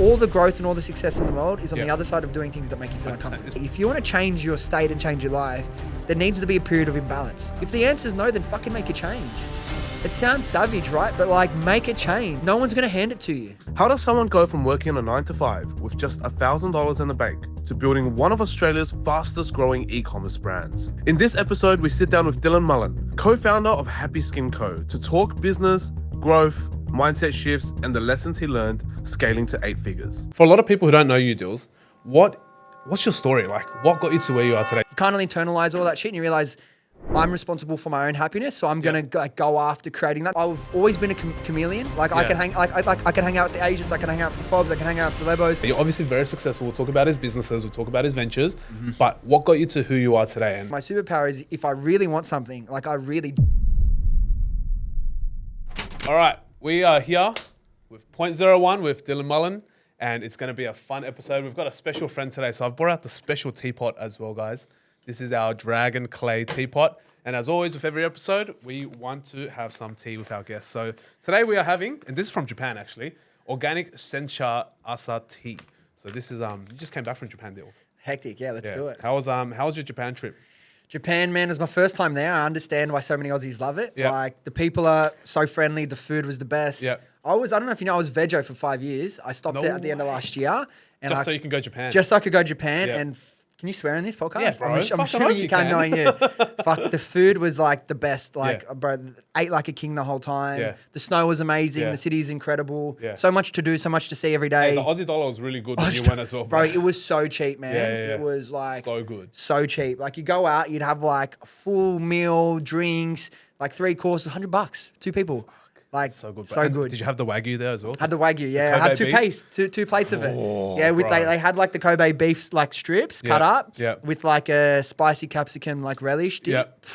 all the growth and all the success in the world is on the other side of doing things that make you feel uncomfortable. If you want to change your state and change your life, there needs to be a period of imbalance. If the answer is no, then fucking make a change. It sounds savage, right? But like, make a change. No one's going to hand it to you. How does someone go from working a 9 to 5 with just $1,000 in the bank to building one of Australia's fastest growing e-commerce brands? In this episode, we sit down with Dylan Mullan, co-founder of Happy Skin Co, to talk business, growth, mindset shifts, and the lessons he learned scaling to 8 figures. For a lot of people who don't know you, Dills, what's your story? Like, what got you to where you are today? You kind of internalize all that shit and you realize I'm responsible for my own happiness, so I'm gonna go after creating that. I've always been a chameleon. Like I can hang, I can hang out with the Asians, I can hang out with the Fobs, I can hang out with the Lebos. You're obviously very successful. We'll talk about his businesses, we'll talk about his ventures, but what got you to who you are today? And my superpower is if I really want something, like I really. all right, we are here with 0.01 with Dylan Mullan, and it's going to be a fun episode. We've got a special friend today, so I've brought out the special teapot as well, guys. This is our dragon clay teapot. And as always, with every episode, we want to have some tea with our guests. So today we are having, and this is from Japan actually, organic sencha asa tea. So this is, you just came back from Japan, Dil. Hectic, yeah, let's do it. How was your Japan trip? Japan, man, it was my first time there. I understand why so many Aussies love it. Yep. Like, the people are so friendly, the food was the best. Yep. I don't know if you know, I was veggie for 5 years. I stopped it at the end of last year. And Just so you can go Japan. Just so I could go to Japan. Yep. And can you swear in this podcast? Yeah, bro. I'm assuming you can, knowing you. Fuck, the food was like the best. Like, bro, ate like a king the whole time. Yeah. The snow was amazing. Yeah. The city is incredible. Yeah. So much to do, so much to see every day. Hey, the Aussie dollar was really good when you went as well, Bro, it was so cheap, man. Yeah. It was like so good. So cheap. Like, you go out, you'd have like a full meal, drinks, like 3 courses, $100, 2 people. Like, So good. So good. Did you have the Wagyu there as well? Had the Wagyu, yeah. I Kobe had beef? two plates of it. Oh, Yeah, bro. they had like the Kobe beef like strips cut up with like a spicy capsicum like relish dip. Yep.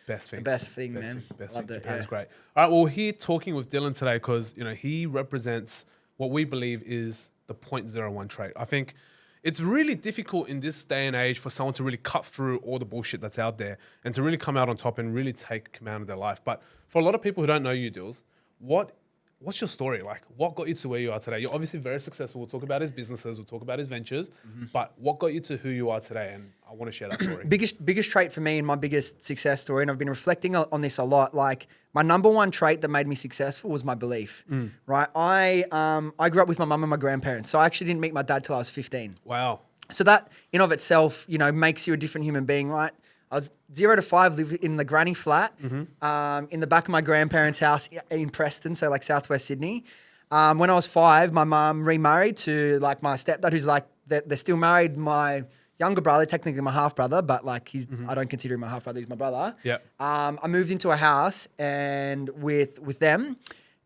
Best thing. Best thing, man. Best Loved thing. it. Japan's Yeah. great. All right, well, we're here talking with Dylan today because he represents what we believe is the 0.01 trait. I think it's really difficult in this day and age for someone to really cut through all the bullshit that's out there and to really come out on top and really take command of their life. But for a lot of people who don't know you, Dills, what's your story? Like, what got you to where you are today? You're obviously very successful. We'll talk about his businesses, we'll talk about his ventures, but what got you to who you are today? And I want to share that story. Biggest trait for me and my biggest success story, and I've been reflecting on this a lot, like my number one trait that made me successful was my belief, right? I grew up with my mum and my grandparents, so I actually didn't meet my dad till I was 15. Wow. So that in of itself, makes you a different human being, right? I was 0 to 5, lived in the granny flat, in the back of my grandparents' house in Preston, so like southwest Sydney. When I was 5, my mum remarried to like my stepdad, who's like they're still married. My younger brother, technically my half brother, but like I don't consider him my half brother. He's my brother. Yeah. I moved into a house and with them.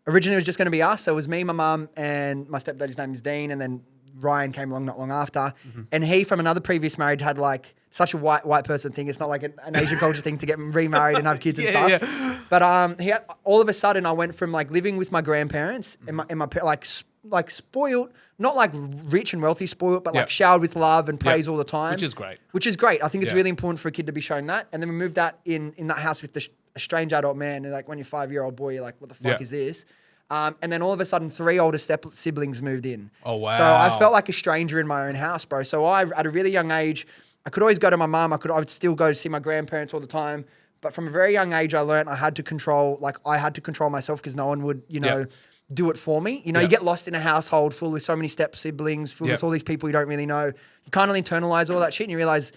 Originally, it was just going to be us. So it was me, my mum, and my stepdad. His name is Dean, and then Ryan came along not long after. And he, from another previous marriage, had like such a white person thing. It's not like an Asian culture thing to get remarried and have kids and stuff. Yeah. But all of a sudden, I went from like living with my grandparents and my like spoiled, not like rich and wealthy spoiled, but like showered with love and praise all the time. Which is great. Which is great. I think it's really important for a kid to be shown that. And then we moved out in that house with a strange adult man. And like when you're a 5-year-old boy, you're like, what the fuck is this? And then all of a sudden, 3 older siblings moved in. Oh, wow. So I felt like a stranger in my own house, bro. So at a really young age, I could always go to my mum. I would still go to see my grandparents all the time. But from a very young age, I learned I had to control myself because no one would, do it for me. You get lost in a household full with so many step siblings, full with all these people you don't really know. You kind of internalize all that shit and you realize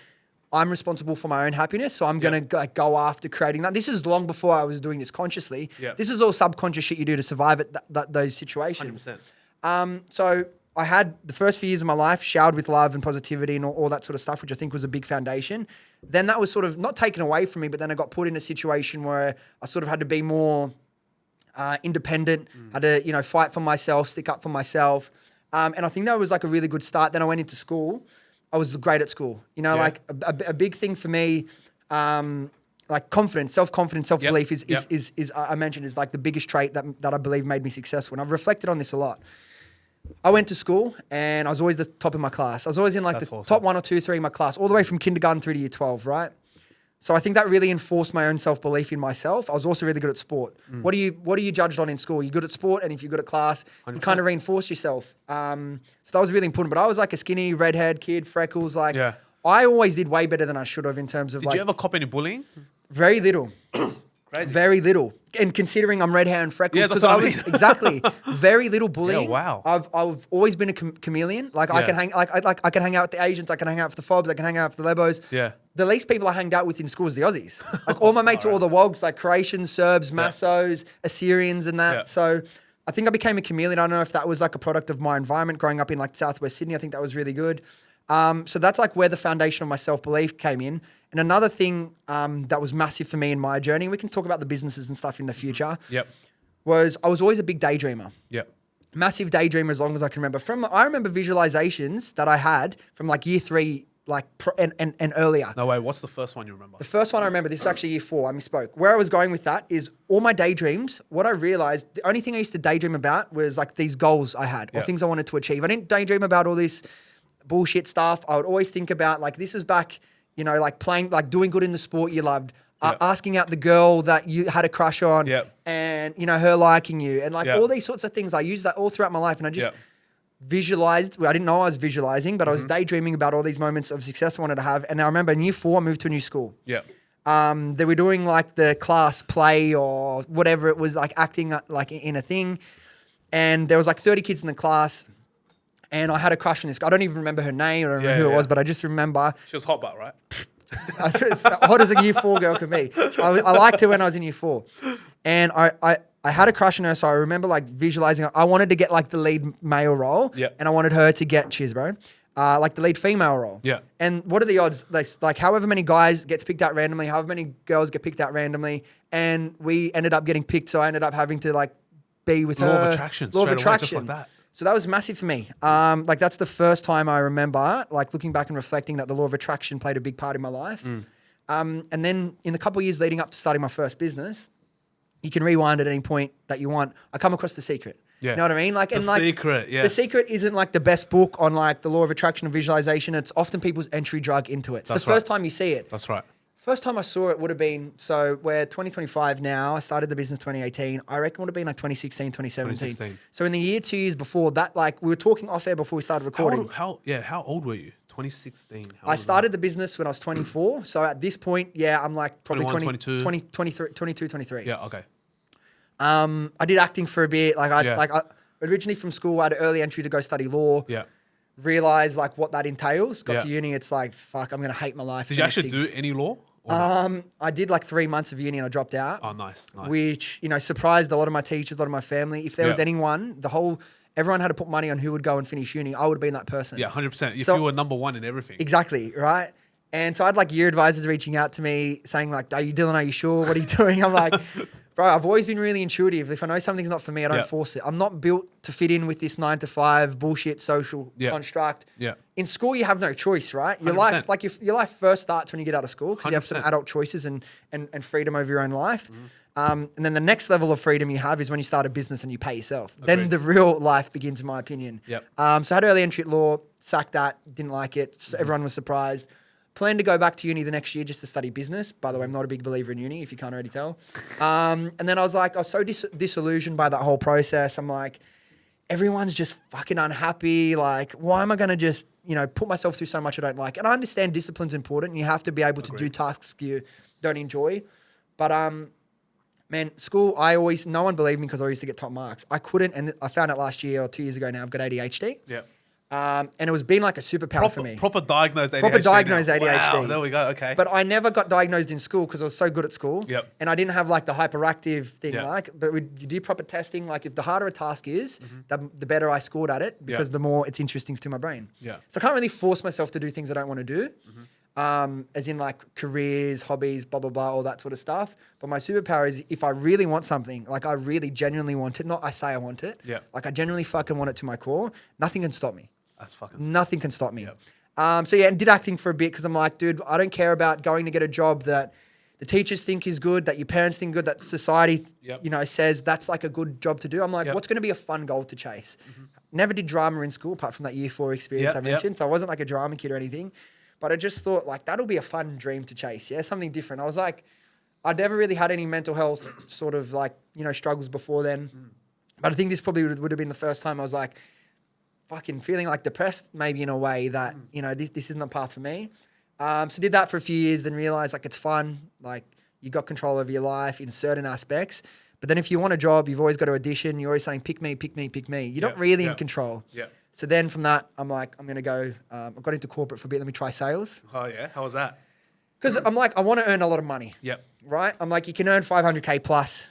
I'm responsible for my own happiness, so I'm going to go after creating that. This is long before I was doing this consciously. Yep. This is all subconscious shit you do to survive at those situations. 100%. So I had the first few years of my life showered with love and positivity and all that sort of stuff, which I think was a big foundation. Then that was sort of not taken away from me, but then I got put in a situation where I sort of had to be more independent, had to, fight for myself, stick up for myself. And I think that was like a really good start. Then I went into school. I was great at school. Like a big thing for me, like confidence, self-confidence, self-belief is I mentioned is like the biggest trait that I believe made me successful. And I've reflected on this a lot. I went to school and I was always the top of my class. I was always in like top 1 or 2, 3 in my class, all the way from kindergarten through to year 12, right? So I think that really enforced my own self-belief in myself. I was also really good at sport. What are you judged on in school? You're good at sport, and if you're good at class, you 100%. kind of reinforce yourself. So that was really important. But I was like a skinny, redhead kid, freckles. Like I always did way better than I should have in terms of Did you ever cop any bullying? very little. Crazy. Very little. And considering I'm red hair and freckles, Yeah, that's because what I was mean. exactly very little bullying. Yeah, wow. I've always been a chameleon. Like I can hang I can hang out with the Asians, I can hang out with the Fobs, I can hang out with the Lebos. Yeah. The least people I hanged out with in school was the Aussies. Like all my mates are all the Wogs, like Croatians, Serbs, Massos, Assyrians, and that. Yeah. So I think I became a chameleon. I don't know if that was like a product of my environment growing up in like Southwest Sydney. I think that was really good. So that's like where the foundation of my self-belief came in. And another thing that was massive for me in my journey, we can talk about the businesses and stuff in the future, was I was always a big daydreamer. Yep. Massive daydreamer as long as I can remember. I remember visualizations that I had from like year 3 and earlier. No way. What's the first one you remember? The first one I remember, this is actually year 4, I misspoke. Where I was going with that is all my daydreams, what I realized, the only thing I used to daydream about was like these goals I had or things I wanted to achieve. I didn't daydream about all this bullshit stuff. I would always think about like, this is back, you know, like playing, like doing good in the sport you loved, asking out the girl that you had a crush on and, you know, her liking you and like all these sorts of things. I used that all throughout my life and I just visualized. Well, I didn't know I was visualizing, but I was daydreaming about all these moments of success I wanted to have. And I remember in year 4, I moved to a new school. They were doing like the class play or whatever it was, like acting like in a thing. And there was like 30 kids in the class. And I had a crush on this girl. I don't even remember her name or who it was, but I just remember. She was hot butt, right? As hot as a year 4 girl could be. I liked her when I was in year 4. And I had a crush on her, so I remember like visualizing. I wanted to get like the lead male role, and I wanted her to get, cheers bro, like the lead female role. And what are the odds? Like however many guys gets picked out randomly, however many girls get picked out randomly, and we ended up getting picked, so I ended up having to like be with her. Law of attraction. Law of Straight away, attraction. just like that. So that was massive for me. Like that's the first time I remember, like looking back and reflecting that the law of attraction played a big part in my life. And then in the couple of years leading up to starting my first business, you can rewind at any point that you want. I come across The Secret. You know what I mean? Like, The Secret, yes. The Secret isn't like the best book on like the law of attraction and visualization. It's often people's entry drug into it. It's the first time you see it. That's right. First time I saw it would have been, so we're 2025 now. I started the business 2018. I reckon it would have been like 2016, 2017. So in the year, 2 years before that, like we were talking off air before we started recording. How old were you? 2016. I started the business when I was 24. So at this point, I'm like probably 21, 22, 23. Yeah, okay. I did acting for a bit. I originally from school, I had an early entry to go study law. Realized like what that entails. Got to uni, it's like, fuck, I'm going to hate my life. Did you actually do any law? I did like 3 months of uni and I dropped out. Oh, nice. Which, you know, surprised a lot of my teachers, a lot of my family. If there was anyone, everyone had to put money on who would go and finish uni. I would have been that person. Yeah, 100%. If you were number one in everything. Exactly, right? And so I had like year advisors reaching out to me saying like, are you Dylan, are you sure? What are you doing? I'm like, bro, I've always been really intuitive. If I know something's not for me, I don't force it. I'm not built to fit in with this 9 to 5 bullshit social construct. In school, you have no choice, right? Your 100%. life, like your life first starts when you get out of school because you have some adult choices and freedom over your own life. And then the next level of freedom you have is when you start a business and you pay yourself. Agreed. Then the real life begins, in my opinion. So I had early entry at law, sacked that, didn't like it. So everyone was surprised. Planned to go back to uni the next year just to study business. By the way, I'm not a big believer in uni, if you can't already tell. And then I was so disillusioned by that whole process. I'm like, everyone's just fucking unhappy. Like, why am I going to just, you know, put myself through so much I don't like? And I understand discipline's important. And you have to be able to do tasks you don't enjoy. But, man, school, no one believed me because I used to get top marks. I couldn't, and I found out last year or 2 years ago now, I've got ADHD. And it was been like a superpower for me. Proper diagnosed ADHD. Proper diagnosed ADHD. Wow, there we go. Okay. But I never got diagnosed in school because I was so good at school. And I didn't have like the hyperactive thing. But you do proper testing. Like if the harder a task is, the better I scored at it because the more it's interesting to my brain. So I can't really force myself to do things I don't want to do. As in like careers, hobbies, blah, blah, blah, all that sort of stuff. But my superpower is if I really want something, like I really genuinely want it, not I say I want it. Like I genuinely fucking want it to my core. Nothing can stop me. That's fucking Nothing can stop me. And did acting for a bit because I'm like, dude, I don't care about going to get a job that the teachers think is good, that your parents think good, that society, you know, says that's like a good job to do. I'm like, what's going to be a fun goal to chase? Never did drama in school apart from that year 4 experience I mentioned. So I wasn't like a drama kid or anything. But I just thought like, that'll be a fun dream to chase. Yeah. Something different. I was like, I'd never really had any mental health sort of like, struggles before then. But I think this probably would have been the first time I was like, fucking feeling like depressed, maybe in a way that, this isn't the path for me. So did that for a few years, then realized like it's fun. Like you got control over your life in certain aspects. But then if you want a job, you've always got to audition. You're always saying, pick me, pick me, pick me. You're not really in control. Yeah. So then from that, I'm like, I'm going to go, I got into corporate for a bit. Let me try sales. Oh yeah. How was that? Because I'm like, I want to earn a lot of money. Yep. Right? I'm like, you can earn 500K plus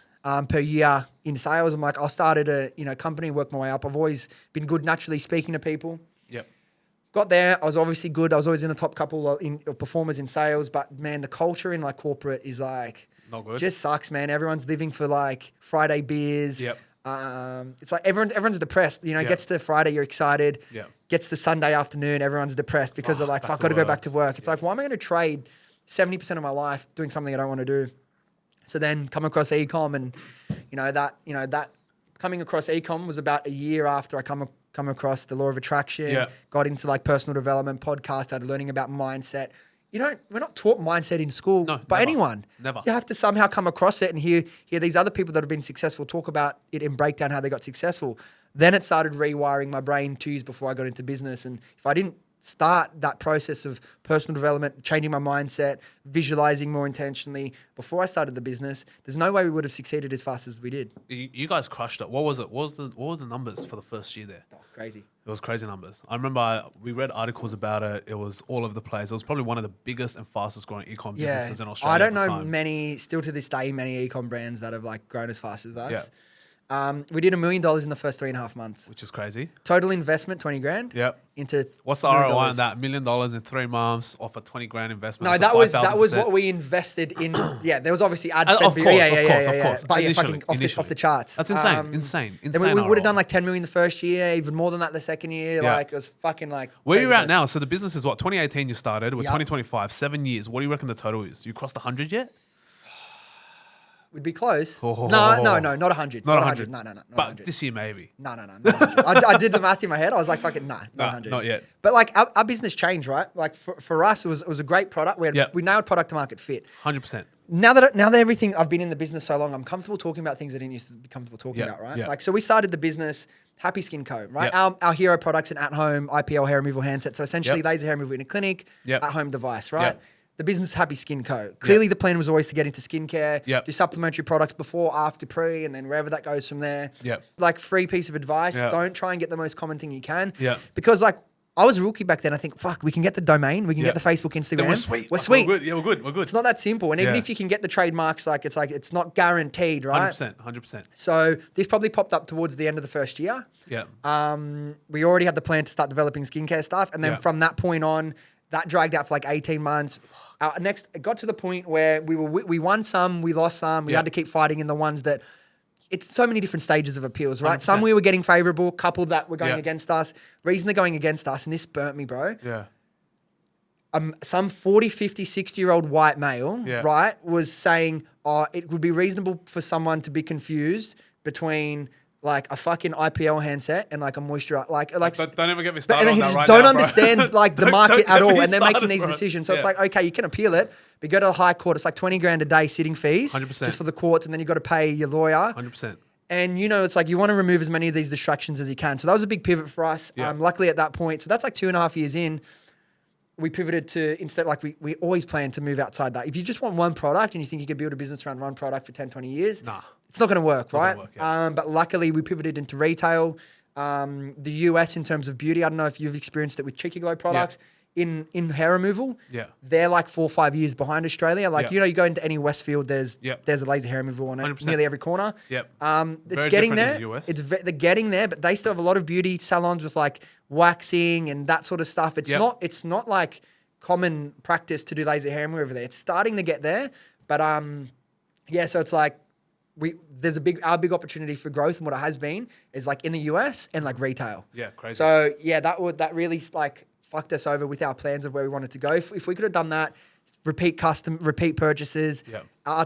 per year in sales. I'm like, I'll start at a company, work my way up. I've always been good naturally speaking to people. Yep. Got there. I was obviously good. I was always in the top couple of performers in sales. But man, the culture in like corporate is like, not good. Just sucks, man. Everyone's living for like Friday beers. Yep. It's like everyone's depressed. Gets to Friday, you're excited. Yep. Gets to Sunday afternoon, everyone's depressed because they're like, fuck, I got to go back to work. It's like, why am I going to trade 70% of my life doing something I don't want to do? So then come across e-com and, that coming across e-com was about a year after I come across the law of attraction, got into like personal development podcast, started learning about mindset. We're not taught mindset in school by anyone. Never. You have to somehow come across it and hear these other people that have been successful talk about it and break down how they got successful. Then it started rewiring my brain 2 years before I got into business. And if I didn't start that process of personal development, changing my mindset, visualizing more intentionally before I started the business, there's no way we would have succeeded as fast as we did. You guys crushed it. What was it? What were the numbers for the first year there? Oh, crazy. It was crazy numbers. I remember we read articles about it. It was all over the place. It was probably one of the biggest and fastest growing e-com businesses in Australia. I don't at the know time. still to this day, many e-com brands that have like grown as fast as us. Yeah. We did $1 million in the first 3.5 months. Which is crazy. Total investment, 20 grand. Yep. Into What's the ROI on that? $1 million in 3 months off a 20 grand investment. No, That's that was 5,000%. what we invested in. Yeah, there was obviously ad spend. Of course. But Initially, fucking off the charts. That's insane. Then we would have done like 10 million the first year, even more than that the second year. Yeah. Like it was fucking like. Where you're crazy. at now? So the business is what? 2018 you started. We're Yep. 2025. 7 years. What do you reckon the total is? You crossed 100 yet? We'd be close. Oh. No, not 100. Not 100. No, not But 100. this year maybe. No, not 100. I did the math in my head. I was like, fucking not 100. Not yet. But like our business changed, right? Like for us, it was a great product. We nailed product to market fit. 100%. Now that everything, I've been in the business so long, I'm comfortable talking about things I didn't used to be comfortable talking about, right? Yeah. Like, so we started the business, Happy Skin Co., right? Yep. Our hero product's an at-home IPL hair removal handset. So essentially Yep. laser hair removal in a clinic, Yep. at-home device, right? Yep. The business is Happy Skin Co. Clearly the plan was always to get into skincare, Yep. do supplementary products before, after, pre, and then wherever that goes from there. Yep. Like free piece of advice, Yep. don't try and get the most common thing you can. Yep. Because like, I was a rookie back then. I think, fuck, we can get the domain, we can get the Facebook, Instagram. Then we're sweet. We're Like, sweet. We're good. Yeah, we're good. It's not that simple. And even Yeah. if you can get the trademarks, it's not guaranteed, right? 100%. So this probably popped up towards the end of the first year. Yeah. We already had the plan to start developing skincare stuff. And then Yeah. from that point on, that dragged out for like 18 months. Next, it got to the point where we won some, we lost some. We Yeah. had to keep fighting in the ones that, it's so many different stages of appeals, right? 100%. Some we were getting favorable, couple that were going Yeah. against us. Reason they're going against us, and this burnt me, bro. Yeah. Some 40, 50, 60-year-old white male, Yeah. right, was saying, it would be reasonable for someone to be confused between like a fucking IPL handset and like a moisturizer. Like Don't even get me and started then on he that just right don't now, bro. understand like the Don't market get at all, me and they're making started, these bro. decisions. So it's Yeah. like, okay, you can appeal it, but you go to the high court. It's like 20 grand a day sitting fees 100%. just for the courts, and then you got to pay your lawyer. 100%. And it's like you want to remove as many of these distractions as you can. So that was a big pivot for us. Yeah. Luckily at that point, so that's like 2.5 years in, we pivoted to, instead, like we always plan to move outside that. If you just want one product and you think you could build a business around one product for 10, 20 years, Nah. it's not going to work, not right? gonna work, yeah. But luckily we pivoted into retail. The US in terms of beauty, I don't know if you've experienced it with Cheeky Glow products. In hair removal, Yeah. they're like 4 or 5 years behind Australia. Like, Yeah. you go into any Westfield, there's Yep. a laser hair removal on it, 100%. nearly every corner. Yep. It's Very getting different in there. the US. They're getting there, but they still have a lot of beauty salons with like waxing and that sort of stuff. It's Yep. it's not like common practice to do laser hair removal over there. It's starting to get there, but yeah. So it's like there's our big opportunity for growth, and what it has been is like in the US and like retail. Yeah, crazy. So yeah, that really like fucked us over with our plans of where we wanted to go. If we could have done that, repeat purchases,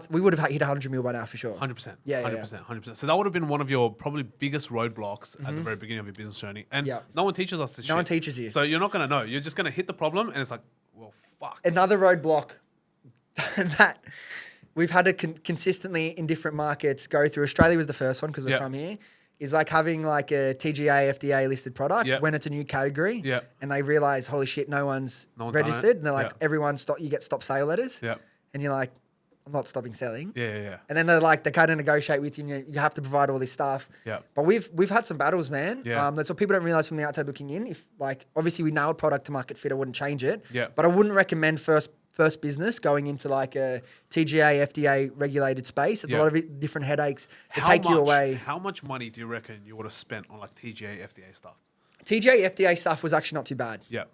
we would have hit 100 mil by now for sure. 100%. Yeah, 100%. So that would have been one of your probably biggest roadblocks at the very beginning of your business journey. And Yeah. no one teaches us this shit. No one teaches you. So you're not going to know. You're just going to hit the problem and it's like, well, fuck. Another roadblock that we've had to consistently in different markets go through. Australia was the first one because we're from here. Is like having like a TGA, FDA listed product when it's a new category. Yeah. And they realize, holy shit, no one's registered. And they're like, you get stop sale letters. Yeah. And you're like, I'm not stopping selling. Yeah. And then they're like, they kind of negotiate with you and you have to provide all this stuff. Yeah. But we've had some battles, man. Yeah. That's what people don't realize from the outside looking in. If like, obviously we nailed product to market fit, I wouldn't change it. Yeah. But I wouldn't recommend first business going into like a TGA, FDA regulated space. It's a lot of different headaches to take you away. How much money do you reckon you would have spent on like TGA, FDA stuff? TGA, FDA stuff was actually not too bad. Yeah.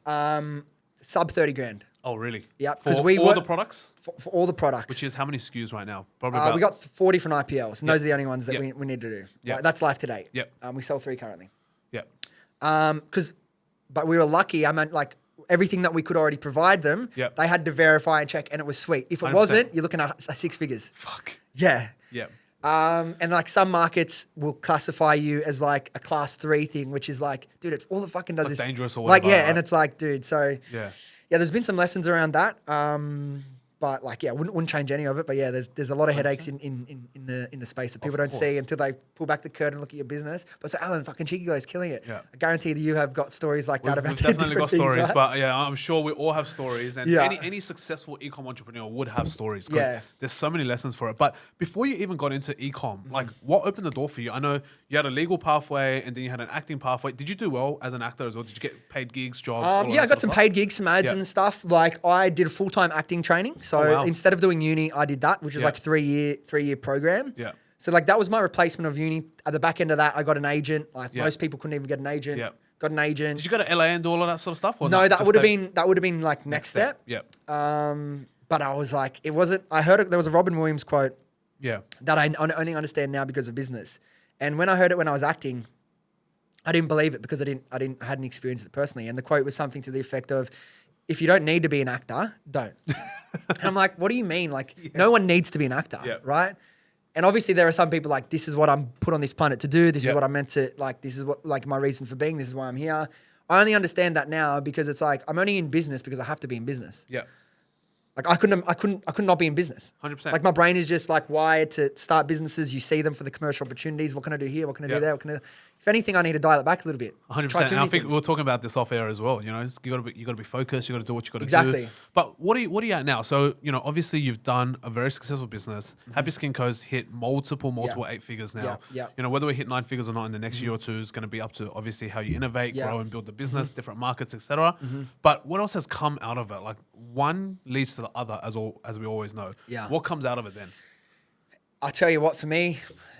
Sub 30 grand. Oh, really? Yeah. For all the products? For all the products. Which is how many SKUs right now? Probably we got 4 different IPLs, and those are the only ones that we need to do. Yeah. Like, that's live to date. Yep. We sell 3 currently. Yeah. But we were lucky. I meant like everything that we could already provide them, they had to verify and check, and it was sweet. If it 100%. wasn't, you're looking at 6 figures. Fuck. Yeah. Yeah. And like some markets will classify you as like a class 3 thing, which is like, dude, all it fucking does like is dangerous or like, whatever, and right? it's like, dude, so Yeah. there's been some lessons around that. But like, wouldn't change any of it. But yeah, there's a lot of headaches in the space that people don't see until they pull back the curtain and look at your business. But so Alan, fucking Cheeky Glow's killing it. Yeah. I guarantee that you have got stories like that about We've definitely got different stories, things, right? but yeah, I'm sure we all have stories, and any successful e-com entrepreneur would have stories because there's so many lessons for it. But before you even got into e-com, like what opened the door for you? I know you had a legal pathway, and then you had an acting pathway. Did you do well as an actor as well? Did you get paid gigs, jobs? I got some paid gigs, some ads and stuff. Like I did a full-time acting training. So instead of doing uni, I did that, which is like 3-year program. Yeah. So like that was my replacement of uni. At the back end of that, I got an agent. Like most people couldn't even get an agent. Yeah. Got an agent. Did you go to LA and do all of that sort of stuff? Or No, not? that Just would have been like next step. Yeah. But I was like, it wasn't. I heard there was a Robin Williams quote. Yeah. That I only understand now because of business. And when I heard it when I was acting, I didn't believe it because I hadn't experienced it personally. And the quote was something to the effect of, if you don't need to be an actor, don't. And I'm like, what do you mean? Like, no one needs to be an actor, right? And obviously there are some people like, this is what I'm put on this planet to do. This is what I'm meant to, like, this is what, like, my reason for being. This is why I'm here. I only understand that now because it's like, I'm only in business because I have to be in business. Yeah. Like I could not be in business. 100%. Like my brain is just like wired to start businesses. You see them for the commercial opportunities. What can I do here? What can I do there? What can I do? If anything, I need to dial it back a little bit. 100%. And I think we were talking about this off air as well. You know, you got to be focused. You got to do what you got to do. Exactly. But what are you at now? So obviously you've done a very successful business. Happy Skin Co's hit multiple 8 figures now. Yeah. Whether we hit 9 figures or not in the next year or two is going to be up to obviously how you innovate, grow, and build the business, different markets, etc. But what else has come out of it? Like one leads to the other, as we always know. Yeah. What comes out of it then? I tell you what, for me,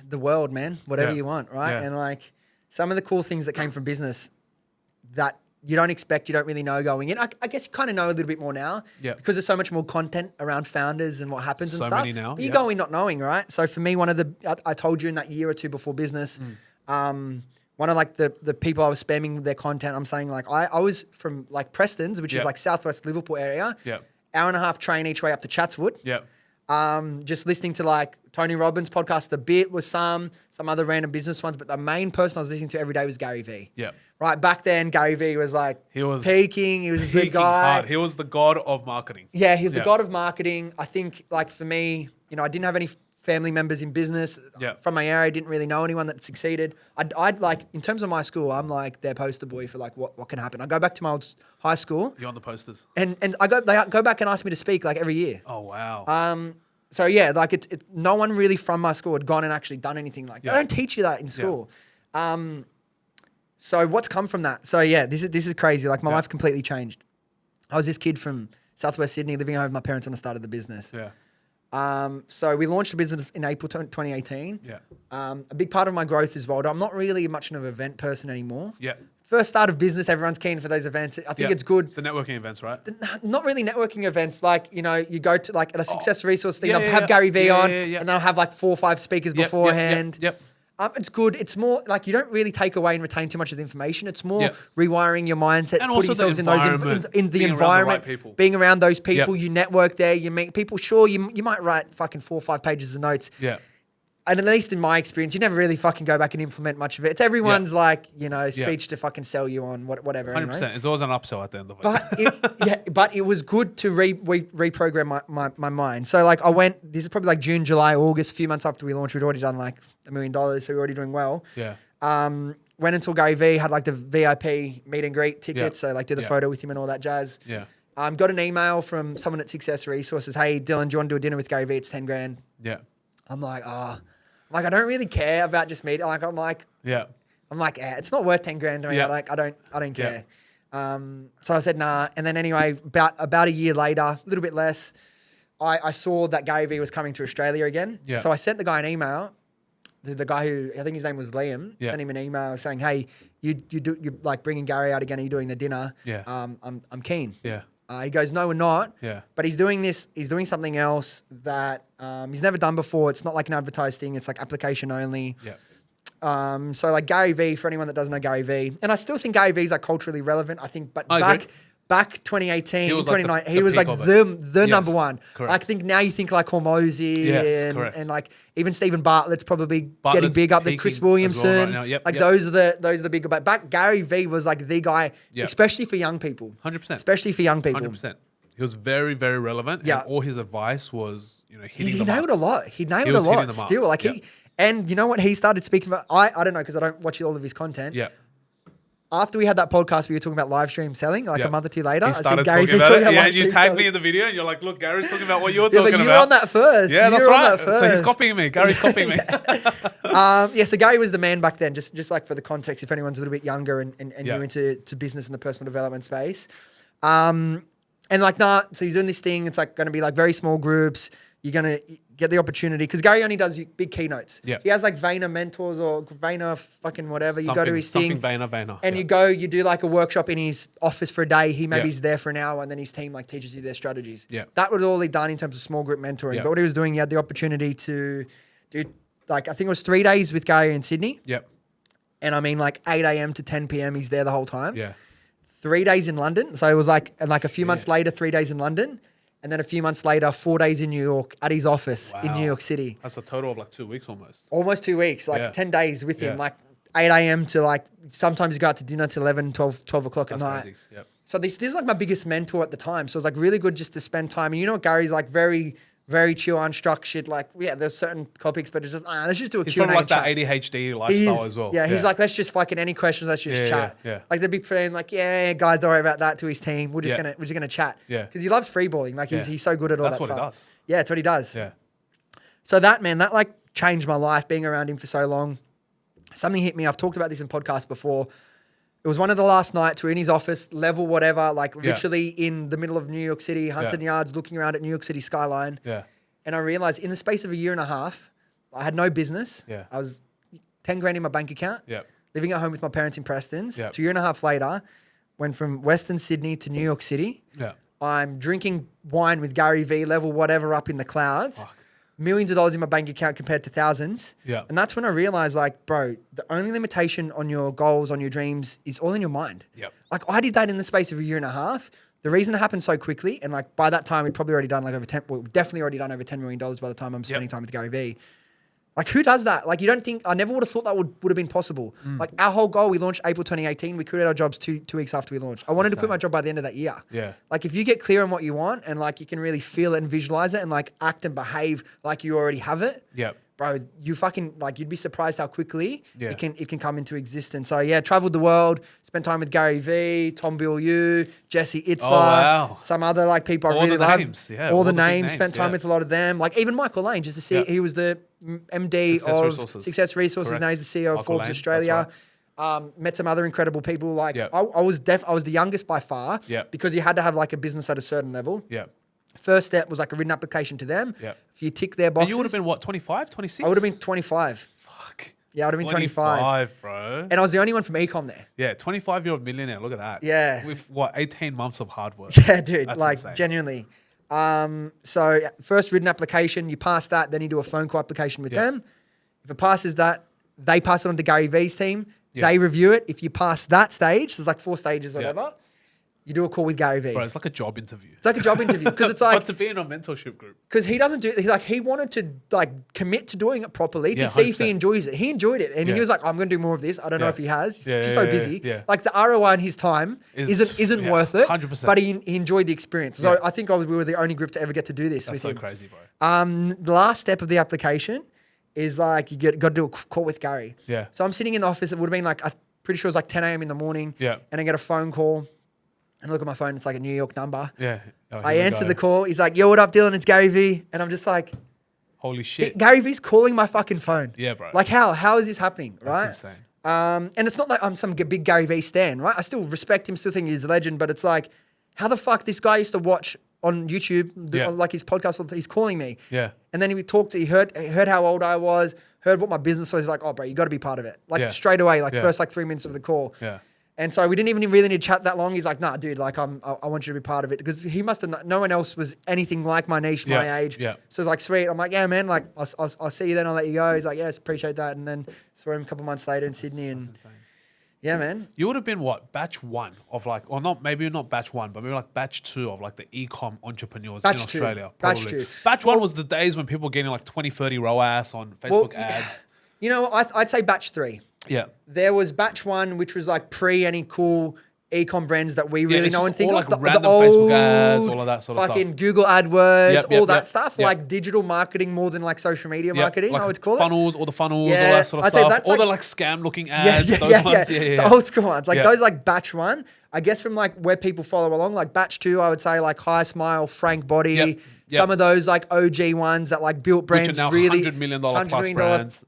the world, man. Whatever you want, right? Yeah. And like some of the cool things that came from business that you don't expect, you don't really know going in. I guess you kind of know a little bit more now. Yeah. Because there's so much more content around founders and what happens and So stuff. many now, But you go in not knowing, right? So for me, one of the, I told you in that year or two before business, one of like the people I was spamming their content, I'm saying like, I was from like Preston's, which is like Southwest Liverpool area. Yeah. Hour and a half train each way up to Chatswood. Yeah. Just listening to like Tony Robbins' podcast a bit was some other random business ones, but the main person I was listening to every day was Gary Vee. Yeah. Right back then, Gary Vee was like He was peaking. He was a big Peaking guy. hard. He was the god of marketing. Yeah, he's the god of marketing. I think like for me, I didn't have any family members in business from my area. I didn't really know anyone that succeeded. I'd like, in terms of my school, I'm like their poster boy for like what can happen. I go back to my old high school. You're on the posters. And they go back and ask me to speak like every year. Oh, wow. So yeah, like it's no one really from my school had gone and actually done anything like that. They don't teach you that in school. So what's come from that? So yeah, this is crazy. Like my life's completely changed. I was this kid from Southwest Sydney living home with my parents when I started the business. Yeah. So we launched the business in April 2018. Yeah. A big part of my growth is, well, I'm not really much of an event person anymore. Yeah. First start of business, everyone's keen for those events. I think it's good. The networking events, right? Not really networking events. Like, you go to like at a success resource thing, I'll have yeah. Gary Vee on yeah. and then I'll have like 4 or 5 speakers beforehand. Yep. It's good. It's more like you don't really take away and retain too much of the information. It's more rewiring your mindset, And putting also the yourselves in those in the being around the environment, right people. being around those people. You network there. You meet people. Sure, you might write fucking 4 or 5 pages of notes. Yeah. and at least in my experience, you never really fucking go back and implement much of it. It's everyone's like, speech to fucking sell you on whatever. 100%. Anyway. It's always an upsell at the end of it. But it was good to reprogram my mind. So like I went, this is probably like June, July, August, a few months after we launched, we'd already done like $1 million. So we were already doing well. Yeah. Went until Gary V, had like the VIP meet and greet tickets. So like did the photo with him and all that jazz. Yeah. Got an email from someone at Success Resources. Hey, Dylan, do you want to do a dinner with Gary V? It's 10 grand. Yeah. I'm like, I don't really care about just meeting. I'm like, it's not worth 10 grand to me. Yeah. I don't care. So I said, nah. And then anyway, about a year later, a little bit less, I saw that Gary V was coming to Australia again. Yeah. So I sent the guy an email. The guy who, I think his name was Liam, sent him an email saying, hey, you like bringing Gary out again. Are you doing the dinner? Yeah. I'm keen. Yeah. He goes, no, we're not. Yeah. But he's doing this. He's doing something else that he's never done before. It's not like an advertised thing. It's like application only. Yeah. So like Gary V, for anyone that doesn't know Gary V, and I still think Gary V is like culturally relevant. I think, but back 2018, He was 2019, like he was like the number one. Correct. I think now you think like Hormozy and like even Stephen Bartlett's probably getting big up. The Chris Williamson, well right those are the big. But back Gary V was like the guy, especially for young people. 100%. Especially for young people. 100%. He was very, very relevant. Yeah. And all his advice was, hitting He the nailed marks. a lot. He nailed He a was hitting lot the still. marks. Like and you know what he started speaking about? I don't know because I don't watch all of his content. Yeah. After we had that podcast, we were talking about live stream selling. Like a month or two later, He I started Gary talking V about it. live Yeah, and you stream tagged selling. me in the video, and you're like, "Look, Gary's talking about what you're Yeah, talking but you about." were on that first. Yeah, that's You were on right. that So he's first. copying me. Gary's copying me. So Gary was the man back then. Just like for the context, if anyone's a little bit younger and new into business and the personal development space, and like so he's doing this thing. It's like going to be like very small groups. You're going to get the opportunity because Gary only does big keynotes. Yeah. He has like Vayner mentors or Vayner fucking whatever. You go to his thing. Vayner. And you do like a workshop in his office for a day. He maybe is there for an hour and then his team like teaches you their strategies. Yeah. That was all he done in terms of small group mentoring. Yeah. But what he was doing, he had the opportunity to do like, I think it was 3 days with Gary in Sydney. Yep. And I mean like 8 a.m. to 10 p.m. He's there the whole time. Yeah. 3 days in London. So it was like, and like a few months later, 3 days in London. And then a few months later, 4 days in New York at his office in New York City. That's a total of like 2 weeks almost. Almost 2 weeks, like 10 days with him, Yeah. like 8 a.m. to like, sometimes you go out to dinner to 11, 12 o'clock at That's night. crazy. Yep. So this is like my biggest mentor at the time. So it was like really good just to spend time. And you know what, Gary's like very, very chill, unstructured. Like, there's certain topics, but it's just, let's just do a He's Q&A probably like chat. that ADHD lifestyle as well. Yeah, he's like, let's just fucking any questions, let's just chat. Yeah. Like they'd be playing like, guys, don't worry about that to his team. We're just gonna chat. Yeah. Because he loves freeballing. Like he's so good at all That's that what he stuff. does. Yeah, it's what he does. Yeah. So that like changed my life being around him for so long. Something hit me. I've talked about this in podcasts before. It was one of the last nights. We're in his office, level whatever, like literally in the middle of New York City, Hudson Yards, looking around at New York City skyline. Yeah. And I realized in the space of a year and a half, I had no business. Yeah. I was 10 grand in my bank account. Yeah. Living at home with my parents in Preston's. Yep. 2 year and a half later, went from Western Sydney to New York City. Yeah. I'm drinking wine with Gary V, level whatever up in the clouds. Fuck. Millions of dollars in my bank account compared to thousands. Yeah. And that's when I realized, like, bro, the only limitation on your goals, on your dreams is all in your mind. Yep. Like, I did that in the space of a year and a half. The reason it happened so quickly, and like by that time, we'd probably already done like definitely already done over $10 million by the time I'm spending time with Gary V. Like, who does that? Like, you don't think, I never would have thought that would have been possible. Like, our whole goal, we launched April 2018. We quit our jobs two weeks after we launched. I wanted to quit my job by the end of that year. Yeah. Like, if you get clear on what you want and like you can really feel it and visualize it and like act and behave like you already have it, Yep. bro, you fucking, like, you'd be surprised how quickly Yeah. it can come into existence. So yeah, traveled the world, spent time with Gary V, Tom Bilyeu, Jesse Itzler, wow. some other like people I All really the love. names, yeah, all the all the big names, names, spent time yeah. with a lot of them. Like even Michael Lane, just to see, Yeah. he was the MD Success of Resources. Success Resources. Correct. Now he's the CEO of Michael Forbes Lane, Australia. that's Met some other incredible people. Like Yep. I was the youngest by far Yep. because you had to have like a business at a certain level. Yeah. First step was like a written application to them. Yep. If you tick their And boxes. you would have been what, 25, 26? I would have been 25. Fuck. Yeah, I would have been 25. 25, bro. And I was the only one from ecom there. Yeah, 25-year-old millionaire. Look at that. Yeah. With what, 18 months of hard work. Yeah, dude, That's like insane. genuinely. So first written application, you pass that, then you do a phone call application with Yeah. them. If it passes that, they pass it on to Gary V's team. Yeah. They review it. If you pass that stage, there's like 4 stages or Yeah. whatever. You do a call with Gary Vee. Bro, it's like a job interview. It's like a job interview because it's like but to be in a mentorship group. because he doesn't do he wanted to like commit to doing it properly to Yeah, see if he 100%. enjoys it. He enjoyed it and he Yeah. was like, I'm gonna do more of this. I don't know if he has. He's Yeah, just yeah, so yeah, busy. yeah. Like the ROI in his time isn't yeah, worth it. 100%. But he enjoyed the experience. So Yeah. I think we were the only group to ever get to do this That's with so him. crazy, bro. The last step of the application is like got to do a call with Gary. Yeah. So I'm sitting in the office. It would have been like I'm pretty sure it was like 10 a.m. in the morning. Yeah. And I get a phone call. And I look at my phone. It's like a New York number. Yeah. Oh, I here we answer go. the call. He's like, "Yo, what up, Dylan? It's Gary Vee." And I'm just like, Holy shit. Gary Vee's calling my fucking phone. Yeah, bro. Like how? How is this happening? Right? That's insane. And it's not like I'm some big Gary Vee stan, right? I still respect him, still think he's a legend, but it's like, how the fuck this guy used to watch on YouTube, Yeah. like his podcast, he's calling me. Yeah. And then he talked, he heard how old I was, heard what my business was. He's like, oh, bro, you got to be part of it. Like Yeah. straight away, like Yeah. first like 3 minutes of the call. Yeah. And so we didn't even really need to chat that long. He's like, nah, dude, like I want you to be part of it because he must have, no one else was anything like my niche, Yeah, my age. yeah. So it's like, sweet. I'm like, yeah, man, like I'll see you then. I'll let you go. He's like, yes, appreciate that. And then saw him a couple months later in Sydney and Insane. yeah, man. You would have been what? Batch one of like, or not, maybe not batch one, but maybe like batch two of like the e-com entrepreneurs Batch in two. Australia. Batch Probably. two. Batch one was the days when people were getting like 20, 30 ROAS on Facebook ads. You know, I'd say batch 3. Yeah. There was batch 1, which was like pre any cool e-com brands that we really it's know just and think all of. like random Facebook ads, all of that sort of fucking stuff. Google AdWords, Yep, all yep, that yep, stuff, yep. like digital marketing more than like social media Yeah, marketing, like I would call it. funnels, all the funnels, all Yeah, that sort of I'd say stuff. that's All the like- like scam looking ads, those ones. Yeah. The old school ones. Like Yeah. those like batch 1. I guess from like where people follow along, like batch 2, I would say like High Smile, Frank Body, Yep, yep. some of those like OG ones that like built brands Which are now really $100 million plus $100 million brands.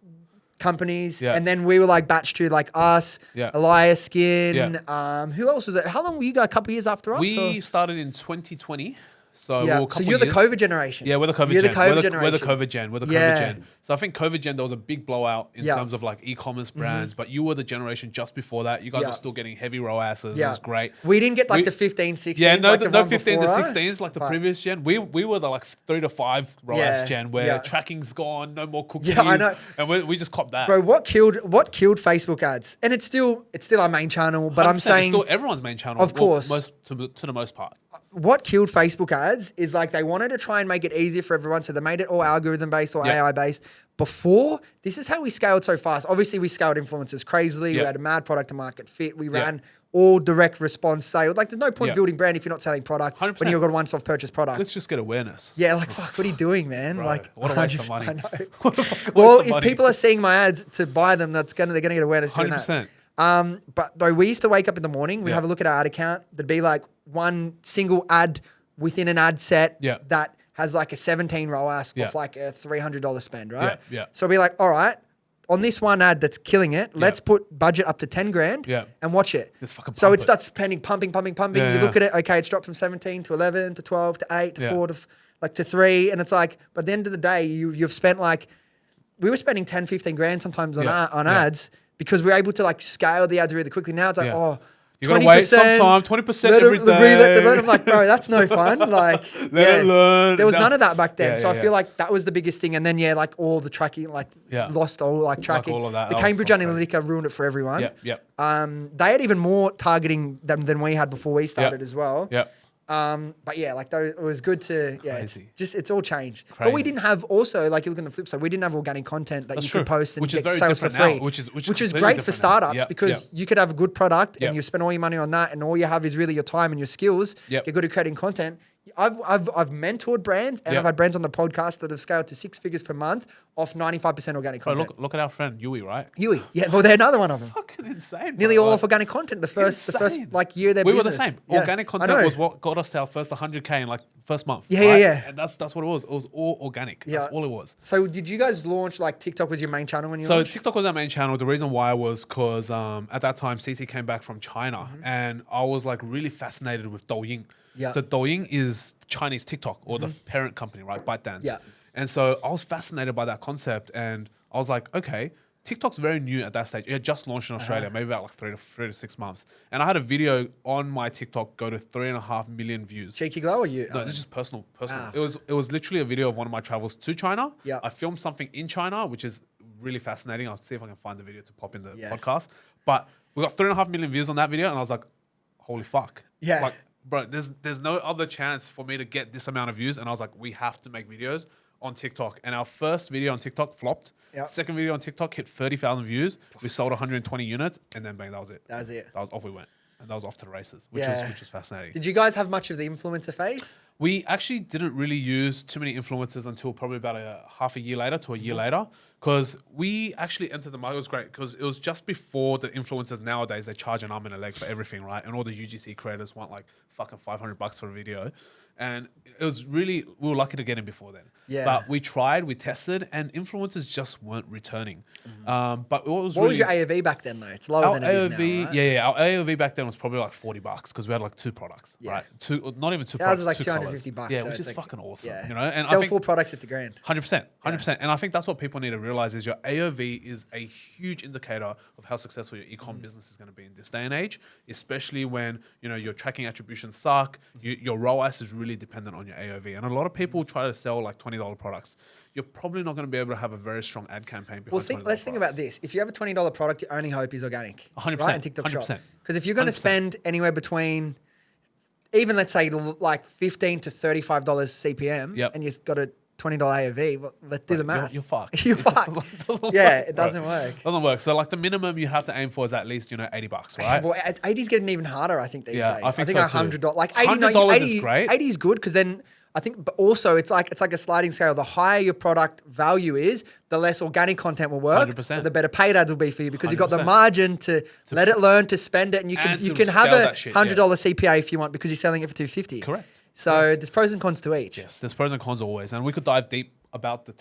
companies. Yeah. And then we were like batch 2, like us, Yeah. Elias Skin. Yeah. Who else was it? How long were you guys? A couple of years after us? We or? started in 2020. So Yeah. we're a So couple you're the years. COVID generation. Yeah, we're the COVID You're gen. the COVID We're the generation. COVID gen. We're the Yeah. COVID gen. So I think COVID gen, there was a big blowout in Yeah. terms of like e-commerce brands, but you were the generation just before that. You guys Yeah. are still getting heavy ROASs. Yeah. It was great. We didn't get like We- the 15, 16. Yeah, no, like the, the no one 15 to before 16s us, like the but- previous gen. We were the like 3 to 5 ROAS Yeah, gen where yeah. tracking's gone, no more cookies. Yeah, I know. And we just copped that. Bro, what killed Facebook ads? And it's still our main channel, but I'm 100%, it's saying still everyone's main channel. Of course. To the most part. what killed Facebook ads is like they wanted to try and make it easier for everyone. So they made it all algorithm based or Yeah. AI based. Before, this is how we scaled so fast. Obviously, we scaled influencers crazily. Yeah. We had a mad product to market fit. We Yeah. ran all direct response sales. Like, there's no point Yeah. building brand if you're not selling product 100%. when you've got a once-off purchase product. Let's just get awareness. Yeah, like, fuck, what are you doing, man? Bro, like, what a waste of money. I know. What a fucking Well, waste of if money. people are seeing my ads to buy them, they're gonna get awareness doing 100%. that. But though we used to wake up in the morning, we'd Yeah. have a look at our ad account. There'd be like one single ad within an ad set Yeah. that has like a 17 ROAS Yeah. off like a $300 spend, right? Yeah. So we're like, all right, on this one ad that's killing it, let's put budget up to 10 grand Yeah. and watch it. Just fucking So pump it it. starts spending, pumping. Yeah, You look yeah. at it, okay, it's dropped from 17 to 11 to 12 to 8 to Yeah. 4 to like to 3. And it's like, but at the end of the day, you've spent like, we were spending 10, 15 grand sometimes on, Yeah. on Yeah. ads because we were able to like scale the ads really quickly. Now it's like, Yeah. oh, You gotta wait some time, 20% every day. I'm like, bro, that's no fun. Like, Let it learn. there was No. none of that back then. Yeah, So yeah, I feel like that was the biggest thing. And then, like all the tracking, like Yeah. lost all like tracking. all of that. The That was Cambridge so crazy. Analytica ruined it for everyone. Yep. They had even more targeting than we had before we started as well. Yep. But yeah, like those, it was good to Crazy. it's all changed. But we Crazy. didn't have also like you look on the flip side, we didn't have organic content that That's you true. could post and Which is get very sales for different free. now, which is which is completely great for different now. startups Yep, because yep. you could have a good product Yep. and you spend all your money on that, and all you have is really your time and your skills. Yep. You're good at creating content. I've mentored brands and Yep. I've had brands on the podcast that have scaled to 6 figures per month off 95% organic Bro, content. look at our friend Yui, right? Yui, yeah, well, they're another one of them. Fucking insane. Nearly bro. all Like, off organic content. The first insane. like year of their we business. were the same. Yeah. Organic I content know. was what got us to our first 100K in like first month. Yeah, right? yeah. And that's what it was. It was all organic. That's all it was. So did you guys launch like TikTok was your main channel when you So launched? TikTok was our main channel. The reason why was because at that time CC came back from China, and I was like really fascinated with Douyin. Yeah. So Douyin is Chinese TikTok or the parent company, right? ByteDance. Yeah. And so I was fascinated by that concept, and I was like, okay, TikTok's very new at that stage. It had just launched in Australia, maybe about like three to 6 months. And I had a video on my TikTok go to 3.5 million views. Cheeky Glow or you? No, this is just personal. Ah. It was literally a video of one of my travels to China. Yeah. I filmed something in China, which is really fascinating. I'll see if I can find the video to pop in the Yes. podcast. But we got 3.5 million views on that video, and I was like, holy fuck. Yeah. Like, bro, there's no other chance for me to get this amount of views. And I was like, we have to make videos on TikTok. And our first video on TikTok flopped. Yep. Second video on TikTok hit 30,000 views. We sold 120 units, and then bang, that was it. That was it. That was off we went. And that was off to the races, which was fascinating. Did you guys have much of the influencer phase? We actually didn't really use too many influencers until probably about half a year later to a year later, because we actually entered the market. It was great because it was just before the influencers nowadays, they charge an arm and a leg for everything, right? And all the UGC creators want like fucking $500 for a video. And it was really, we were lucky to get in before then. Yeah. But we tried, we tested, and influencers just weren't returning. But what was What was your AOV back then though? It's lower than it is now, right? Yeah, our AOV back then was probably like $40 because we had like 2 products, Yeah. right? Not even two Ours products, is like 2 $250, colours. Yeah, so which it's is like- fucking awesome, yeah. you know? And Sell I think 4 products, it's $1,000. 100%. And I think that's what people need to realize is your AOV is a huge indicator of how successful your e-com business is going to be in this day and age, especially when, you know, your tracking attributions suck, your ROAS is really dependent on your AOV. And a lot of people try to sell like $20 products. You're probably not going to be able to have a very strong ad campaign behind Well, let's think about this. If you have a $20 product, your only hope is organic. 100%, Right? And TikTok 100%. Shop. Because if you're going to 100%. spend anywhere between, even let's say like $15 to $35 CPM, Yep. and you've got a $20 AOV, well, let's do the math. You're fucked. You're It just fucked. doesn't Yeah, work, it bro. doesn't work. Doesn't work. So like the minimum you have to aim for is at least, you know, $80, right? Well, 80's getting even harder, I think, these Yeah, days. I think so too. $100, like 80, no, $100 is 80 great. 80 is good because then I think, but also it's like a sliding scale. The higher your product value is, the less organic content will work, 100%. but the better paid ads will be for you because you've got the 100%. margin to let it learn, to spend it, and you And can to have sell a that shit, $100 CPA if you want because you're selling it for $250. Correct. So there's pros and cons to each. Yes, there's pros and cons always. And we could dive deep about the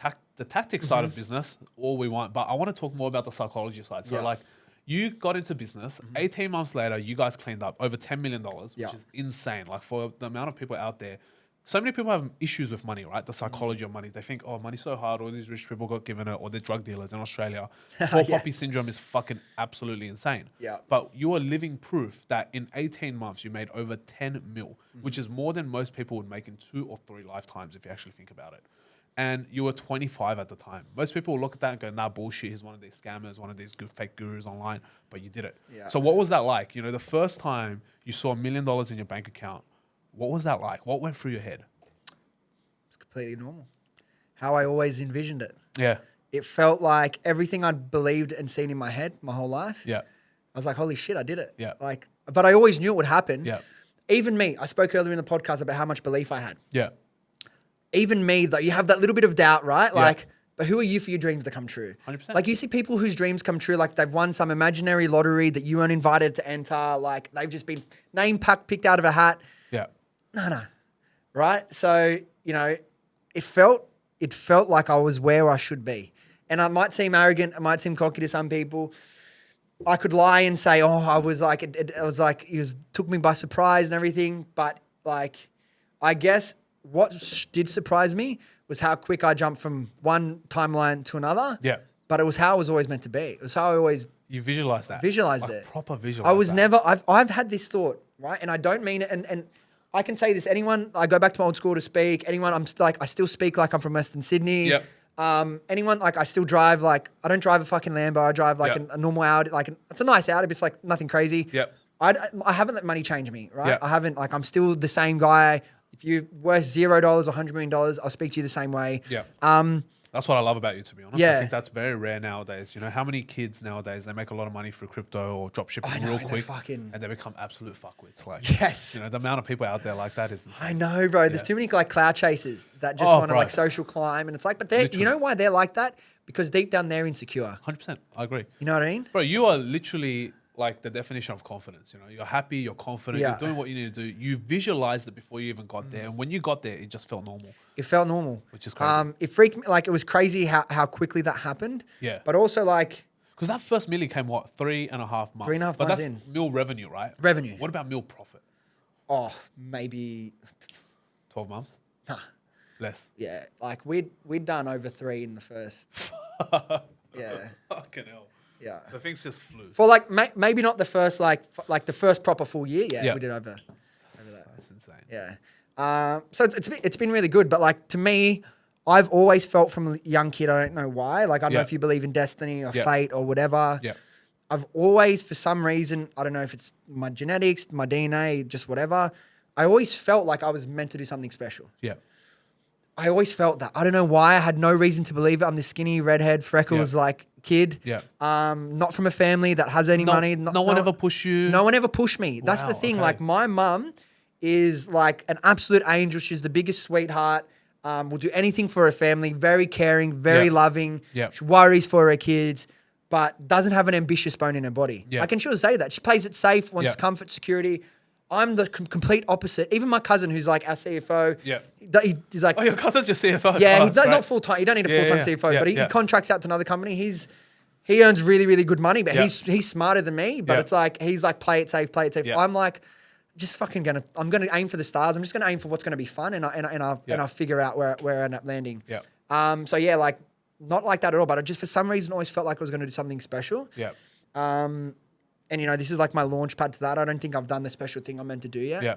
tactic side Mm-hmm. of business all we want, but I want to talk more about the psychology side. So Yeah. like you got into business, 18 months later, you guys cleaned up over $10 million, which Yeah. is insane. Like for the amount of people out there, so many people have issues with money, right? The psychology of money. They think, oh, money's so hard. All these rich people got given it, or they're drug dealers in Australia. Poor Yeah. poppy syndrome is fucking absolutely insane. Yeah. But you are living proof that in 18 months, you made over 10 mil, which is more than most people would make in 2 or 3 lifetimes if you actually think about it. And you were 25 at the time. Most people will look at that and go, nah, bullshit. He's one of these scammers, one of these good fake gurus online. But you did it. Yeah. So what was that like? You know, the first time you saw $1 million in your bank account, what was that like? What went through your head? It's completely normal. How I always envisioned it. Yeah. It felt like everything I'd believed and seen in my head my whole life. Yeah. I was like, holy shit, I did it. Yeah. Like, but I always knew it would happen. Yeah. Even me, I spoke earlier in the podcast about how much belief I had. Yeah. Even me, though, you have that little bit of doubt, right? Like, but who are you for your dreams to come true? 100%. Like, you see people whose dreams come true, like they've won some imaginary lottery that you weren't invited to enter. Like, they've just been picked out of a hat. Yeah. No. Right? So, you know, it felt like I was where I should be. And I might seem arrogant, it might seem cocky to some people. I could lie and say, oh, I was like, took me by surprise and everything. But like, I guess what did surprise me was how quick I jumped from one timeline to another. Yeah. But it was how I was always meant to be. It was how I always You visualized that. visualized Like it. Proper visualized I was that. never, I've had this thought, right? And I don't mean it. And I can say this, anyone, I go back to my old school to speak, anyone, I still speak like I'm from Western Sydney. Yep. Anyone, like I still drive, like I don't drive a fucking Lambo. I drive like Yep. a normal Audi. Like it's a nice Audi, but it's like nothing crazy. Yep. I haven't let money change me, right? Yep. I haven't, like I'm still the same guy. If you're worth $0 or $100 million, I'll speak to you the same way. Yeah. That's what I love about you, to be honest. Yeah. I think that's very rare nowadays. You know, how many kids nowadays, they make a lot of money through crypto or drop shipping I know, real they're quick fucking- and they become absolute fuckwits. Like, Yes. you know, the amount of people out there like that is insane. I know, bro. There's Yeah. too many like cloud chasers that just Oh, want to bro. like social climb. And it's like, but they're, you Literally. know why they're like that? Because deep down they're insecure. 100%. I agree. You know what I mean? Bro, you are literally like the definition of confidence. You know, you're happy, you're confident, Yeah. you're doing what you need to do. You visualized it before you even got there. And when you got there, it just felt normal. It felt normal. Which is crazy. It freaked me. Like it was crazy how quickly that happened. Yeah. But also like Because that first milli came, what, 3.5 months? 3.5 But months that's in. mil revenue, right? Revenue. What about mil profit? oh, maybe 12 months? nah, Less. yeah. Like we'd done over 3 in the first. Yeah. Fucking hell. Yeah. So things just flew. For like maybe not the first like the first proper full year. Yeah, Yeah. we did over that. That's insane. Yeah. So it's been really good. But like to me, I've always felt from a young kid, I don't know why. Like I don't know Yeah. if you believe in destiny or Yeah. fate or whatever. Yeah. I've always, for some reason, I don't know if it's my genetics, my DNA, just whatever, I always felt like I was meant to do something special. Yeah. I always felt that. I don't know why. I had no reason to believe it. I'm this skinny, redhead, freckles like kid. Yeah. Not from a family that has any money. No one ever pushed you. No one ever pushed me. That's the Wow, thing. okay. Like my mum is like an absolute angel. She's the biggest sweetheart. Will do anything for her family. Very caring, very loving. Yeah. She worries for her kids, but doesn't have an ambitious bone in her body. Yeah. I can sure say that. She plays it safe, wants Yeah. comfort, security. I'm the complete opposite. Even my cousin, who's like our CFO, Yeah. he's like, Oh, your cousin's your CFO. yeah, Oh, he's that's not great. full time. You don't need a Yeah, full time yeah, CFO, yeah, but he yeah. contracts out to another company. He earns really, really good money, but Yeah. he's smarter than me. But Yeah. it's like he's like play it safe. Yeah. I'm like just I'm gonna aim for the stars. I'm just gonna aim for what's gonna be fun, and I'll figure out where I end up landing. Yeah. So yeah, like not like that at all. But I just for some reason always felt like I was gonna do something special. Yeah. And you know, this is like my launch pad to that. I don't think I've done the special thing I'm meant to do yet. Yeah.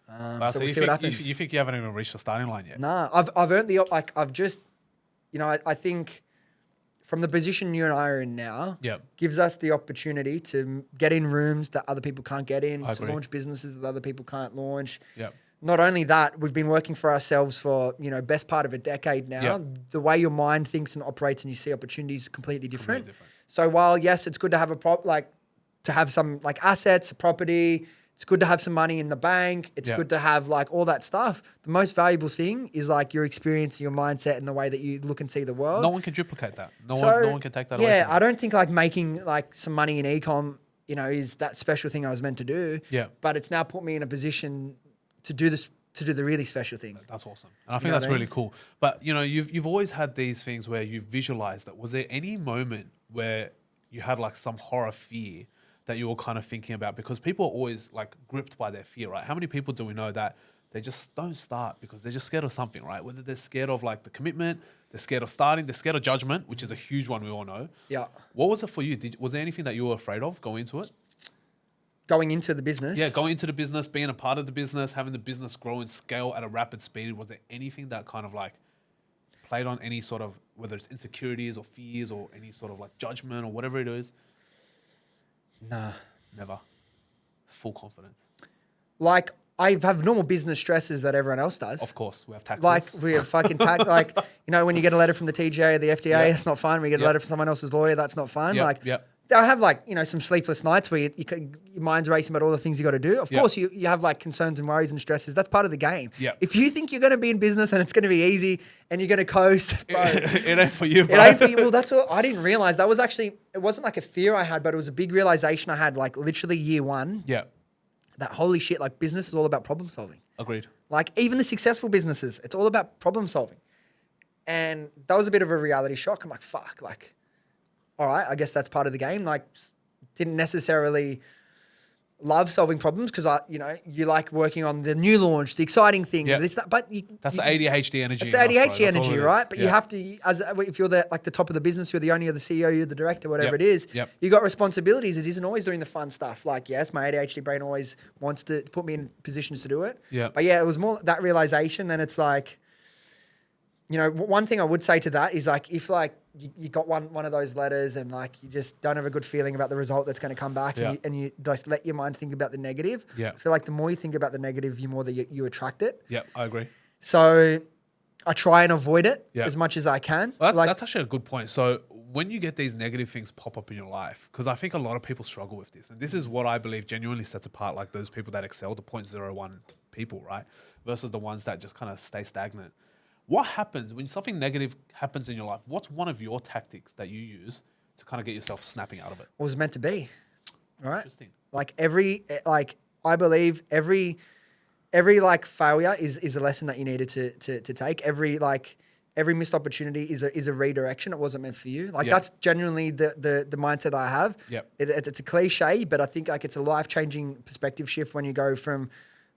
Wow, So you we'll see what think- happens. You think you haven't even reached the starting line yet? Nah, I've earned I've just, you know, I think from the position you and I are in now, Yeah. gives us the opportunity to get in rooms that other people can't get in, I to agree. launch businesses that other people can't launch. Yeah. Not only that, we've been working for ourselves for, you know, best part of a decade now. Yeah. The way your mind thinks and operates and you see opportunities is completely different. Completely different. So while yes, it's good to have to have some like assets, property, it's good to have some money in the bank. It's Yeah. good to have like all that stuff. The most valuable thing is like your experience, your mindset, and the way that you look and see the world. No one can duplicate that. No So, one can take that away. Yeah, from I you. don't think like making like some money in ecom, you know, is that special thing I was meant to do. Yeah. But it's now put me in a position to do this, to do the really special thing. That's awesome. And I think know that's what I mean? really cool. But you know, you've always had these things where you visualized that. Was there any moment where you had like some horror fear that you were kind of thinking about? Because people are always like gripped by their fear, right? How many people do we know that they just don't start because they're just scared of something, right? Whether they're scared of like the commitment, they're scared of starting, they're scared of judgment, which is a huge one we all know. Yeah. What was it for you? Was there anything that you were afraid of going into it? Going into the business. Yeah, going into the business, being a part of the business, having the business grow and scale at a rapid speed. Was there anything that kind of like played on any sort of, whether it's insecurities or fears or any sort of like judgment or whatever it is? Nah. Never. Full confidence. Like I have normal business stresses that everyone else does. Of course, we have taxes. Like we have fucking tax. Like, you know, when you get a letter from the TGA or the FDA, Yeah. that's not fun. When you get a Yeah. letter from someone else's lawyer, that's not fun. Yeah, Like, yeah. I have like, you know, some sleepless nights where your mind's racing about all the things you got to do. Of Yeah. course, you have like concerns and worries and stresses. That's part of the game. Yeah. If you think you're going to be in business and it's going to be easy and you're going to coast, bro, It ain't for you, bro. it ain't for you. Well, that's what I didn't realize. That was actually, it wasn't like a fear I had, but it was a big realization I had like literally year one. Yeah, That holy shit, like business is all about problem solving. agreed. Like even the successful businesses, it's all about problem solving. And that was a bit of a reality shock. I'm like, fuck, like, all right, I guess that's part of the game. Like, didn't necessarily love solving problems because you like working on the new launch, the exciting thing, Yeah. this, that. But That's the ADHD energy. It's the in us, bro. ADHD That's all energy, it is. right? But you Yeah. have to, if you're the top of the business, you're the owner, you're the CEO, you're the director, whatever Yep. it is. Yep. You got responsibilities. It isn't always doing the fun stuff. Like, yes, my ADHD brain always wants to put me in positions to do it. Yeah. But yeah, it was more that realization. Then it's like, you know, one thing I would say to that is like, if like you got one of those letters and like you just don't have a good feeling about the result that's going to come back, Yeah. and you just let your mind think about the negative. Yeah. I feel like the more you think about the negative, the more that you attract it. Yeah, I agree. So I try and avoid it Yeah. as much as I can. Well, Like, that's actually a good point. So when you get these negative things pop up in your life, because I think a lot of people struggle with this, and this is what I believe genuinely sets apart like those people that excel, the 0.01 people, right? Versus the ones that just kind of stay stagnant. What happens when something negative happens in your life? What's one of your tactics that you use to kind of get yourself snapping out of it? it was meant to be. All right. Interesting. I believe every like failure is a lesson that you needed to take. Every missed opportunity is a redirection. It wasn't meant for you. Like Yeah. that's genuinely the mindset I have. Yep. It's a cliche, but I think like it's a life-changing perspective shift when you go from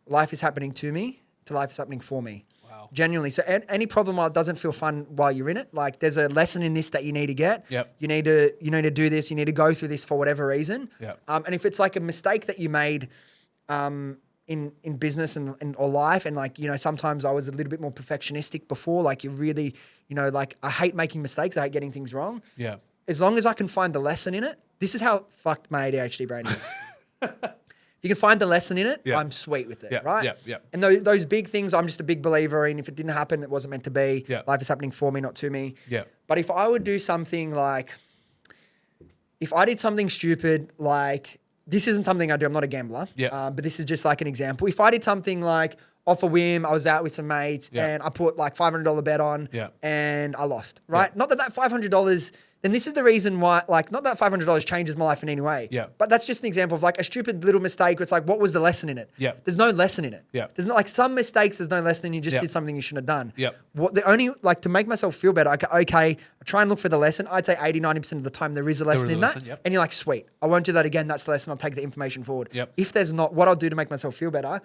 life is happening to me to life is happening for me. Wow. Genuinely. So any problem while it doesn't feel fun while you're in it, like there's a lesson in this that you need to get. Yep. You need to do this. You need to go through this for whatever reason. Yep. And if it's like a mistake that you made in business and or life, and like, you know, sometimes I was a little bit more perfectionistic before, like you really, you know, like I hate making mistakes. I hate getting things wrong. Yeah. As long as I can find the lesson in it this is how fucked my ADHD brain is. If you can find the lesson in it, Yeah. I'm sweet with it, Yeah, right? yeah, yeah. And those big things, I'm just a big believer in. If it didn't happen, it wasn't meant to be. Yeah. Life is happening for me, not to me. Yeah. But if I would do something like, if I did something stupid, like, this isn't something I do, I'm not a gambler, Yeah. but this is just like an example. If I did something like, off a whim, I was out with some mates Yeah. and I put like $500 bet on Yeah. and I lost, right? Not that $500, then this is the reason why, like, not that $500 changes my life in any way. Yeah. But that's just an example of like a stupid little mistake where it's like, what was the lesson in it? Yeah. There's no lesson in it. Yeah. There's not like some mistakes, there's no lesson, you just Yeah. did something you shouldn't have done. Yeah. What the only, like, to make myself feel better, okay, I try and look for the lesson. I'd say 80-90% of the time there is a lesson is a in lesson, that. yep. And you're like, sweet, I won't do that again. That's the lesson. I'll take the information forward. Yep. If there's not, what I'll do to make myself feel better,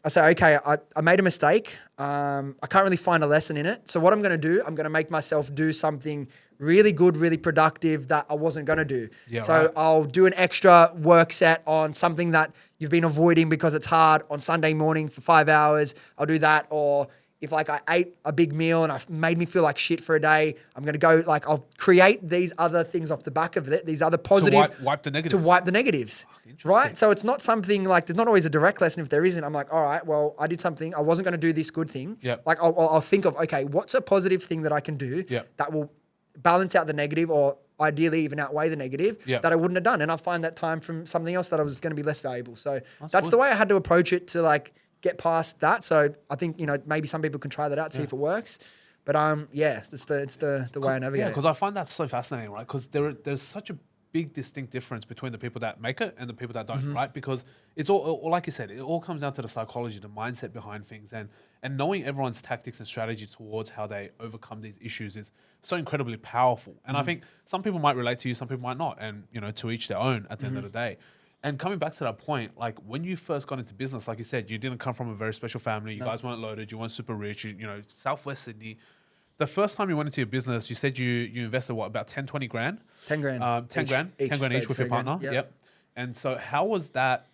I say, okay, I made a mistake. I can't really find a lesson in it. So what I'm going to do, I'm going to make myself do something really good, really productive that I wasn't going to do. Yeah, so right. I'll do an extra work set on something that you've been avoiding because it's hard on Sunday morning for 5 hours. I'll do that. Or if like I ate a big meal and I've made me feel like shit for a day, I'm going to go like, I'll create these other things off the back of it, these other positive. To wipe the negatives. To wipe the negatives, right? So it's not something like, there's not always a direct lesson. If there isn't, I'm like, all right, well, I did something. I wasn't going to do this good thing. Yep. Like I'll think of, okay, what's a positive thing that I can do Yep. that will balance out the negative or ideally even outweigh the negative Yep. that I wouldn't have done. And I find that time from something else that I was going to be less valuable. So that's good. the way I had to approach it to like get past that. So I think, maybe some people can try that out, see if it works. But yeah, it's the way I navigate Yeah, it. because I find that so fascinating, right? Because there's such a big distinct difference between the people that make it and the people that don't, right? Because it's all like you said, it all comes down to the psychology, the mindset behind things, and knowing everyone's tactics and strategy towards how they overcome these issues is so incredibly powerful. And I think some people might relate to you, some people might not, and to each their own at the end of the day. And coming back to that point, like when you first got into business, like you said, you didn't come from a very special family. You guys weren't loaded. You weren't super rich. Southwest Sydney. The first time you went into your business, you said you invested what, about 10, 20 grand? 10 grand. 10 grand. 10 grand so each with your 3 grand. partner. Yep. And so how was that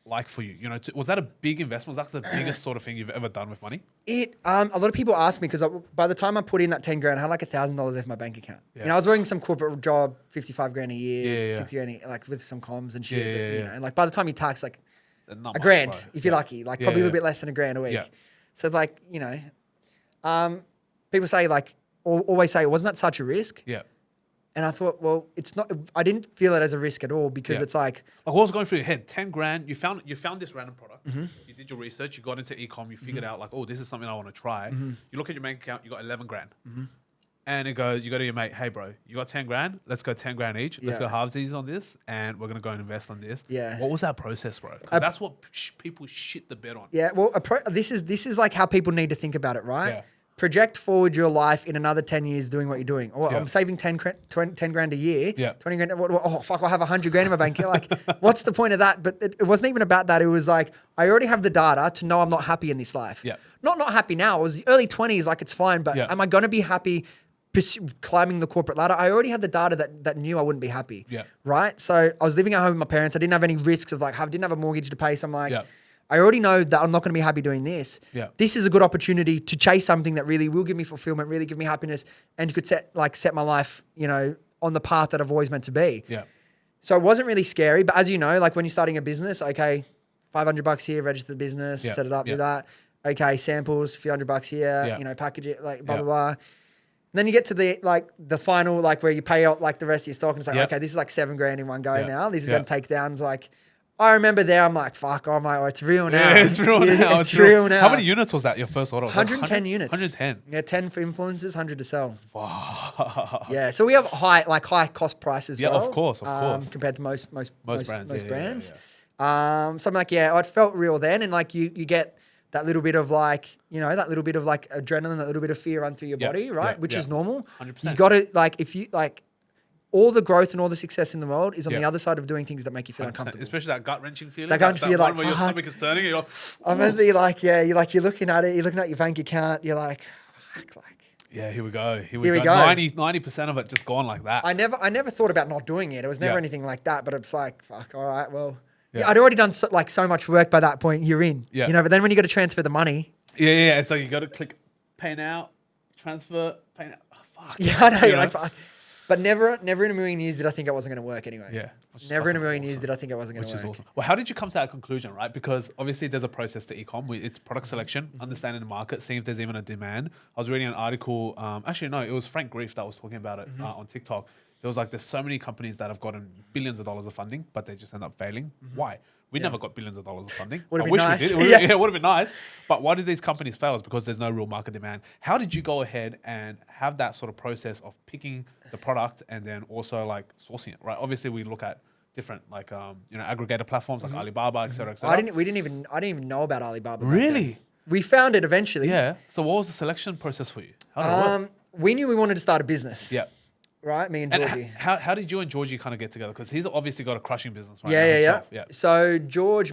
like for you? Was that a big investment? Was that the biggest sort of thing you've ever done with money? A lot of people ask me because by the time I put in that 10 grand, I had like $1,000 left in my bank account. Yeah. I was working some corporate job, 55 grand a year, Yeah. 60 grand, like with some comms and shit. Yeah, but, and like by the time you tax, like Not a much, grand, bro. if you're lucky, like probably a little bit less than a grand a week. Yeah. So it's like, people say like, always say, wasn't that such a risk? Yeah. And I thought, well, it's not, I didn't feel it as a risk at all because Yeah. it's like, Like what was going through your head? 10 grand, you found this random product. You did your research, you got into e-com, you figured out like, oh, this is something I want to try. You look at your bank account, you got 11 grand. And you go to your mate, hey bro, you got 10 grand? Let's go 10 grand each. Let's go Yeah. halvesies on this and we're going to go and invest on this. Yeah. What was that process, bro? Because that's what people shit the bed on. yeah, well, this is like how people need to think about it, right? Yeah. Project forward your life in another 10 years doing what you're doing. Oh, Yeah. I'm saving 10 grand a year. Yeah. 20 grand. Oh, fuck, I have 100 grand in my bank. Like, what's the point of that? But it wasn't even about that. It was like, I already have the data to know I'm not happy in this life. Yeah. Not happy now. It was the early 20s, like it's fine. But Yeah. am I going to be happy climbing the corporate ladder? I already had the data that knew I wouldn't be happy. Yeah. Right? So I was living at home with my parents. I didn't have any risks of like, didn't have a mortgage to pay. So I'm like, Yeah. I already know that I'm not going to be happy doing this. Yeah. This is a good opportunity to chase something that really will give me fulfillment, really give me happiness, and could set my life, on the path that I've always meant to be. Yeah. So it wasn't really scary, but as you know, like when you're starting a business, okay, $500 here, register the business, Yeah. set it up, Yeah. do that. Okay, samples, a few $100 here, Yeah. package it, like blah, Yeah. blah, blah. And then you get to the final, like where you pay out like the rest of your stock and it's like, Yeah. okay, this is like 7 grand in one go Yeah. now. This is Yeah. going to take down. It's like, I remember there, I'm like, fuck, oh my, it's real now. Yeah, it's real now. It's real now. How many units was that, your first order? Was that 110 units. 110. Yeah, 10 for influencers, 100 to sell. Wow. Yeah, so we have high cost prices. Yeah, well, of course. compared to most brands, Most yeah, brands. yeah. So I'm like, it felt real then, and like you get that little bit of like, that little bit of like adrenaline, that little bit of fear run through your Yeah, body, right? yeah, Which yeah. is normal. 100%. You got to like, if you like, all the growth and all the success in the world is on Yeah. the other side of doing things that make you feel 100%. uncomfortable. Especially that gut wrenching feeling. That gut feel one like, where your fuck. stomach is turning. And you're like, I remember you're looking at it, you're looking at your bank account, you're like, fuck, like. yeah, here we go. Here we go. 90% of it just gone like that. I never thought about not doing it. It was never Yeah. anything like that. But it's like, fuck, all right, well, Yeah. I'd already done so much work by that point. You're in, Yeah. But then when you got to transfer the money, Yeah. It's like you got to click pay now, transfer, pay now. Oh, fuck. yeah, I know. You You're like, fuck. But never in a million years did I think it wasn't going to work anyway. Yeah. Which is Never in a fucking million years awesome. did I think it wasn't going Which to is work. awesome. Well, how did you come to that conclusion, right? Because obviously there's a process to e-com. It's product selection, understanding the market, seeing if there's even a demand. I was reading an article. Actually, no, it was Frank Grief that was talking about it on TikTok. It was like there's so many companies that have gotten billions of dollars of funding, but they just end up failing. Why? We never got billions of dollars of funding. Would've I been wish nice. we did. Yeah. It would have been nice. But why did these companies fail? It's because there's no real market demand. How did you go ahead and have that sort of process of picking the product and then also like sourcing it, right? Obviously, we look at different like aggregator platforms like Alibaba, et cetera, et cetera. I didn't even know about Alibaba. back then. Really? We found it eventually. Yeah. So what was the selection process for you? How did it work? We knew we wanted to start a business. Yeah. Right? Me and And Georgie. how did you and Georgie kind of get together? Because he's obviously got a crushing business right now Yeah. himself. Yeah. So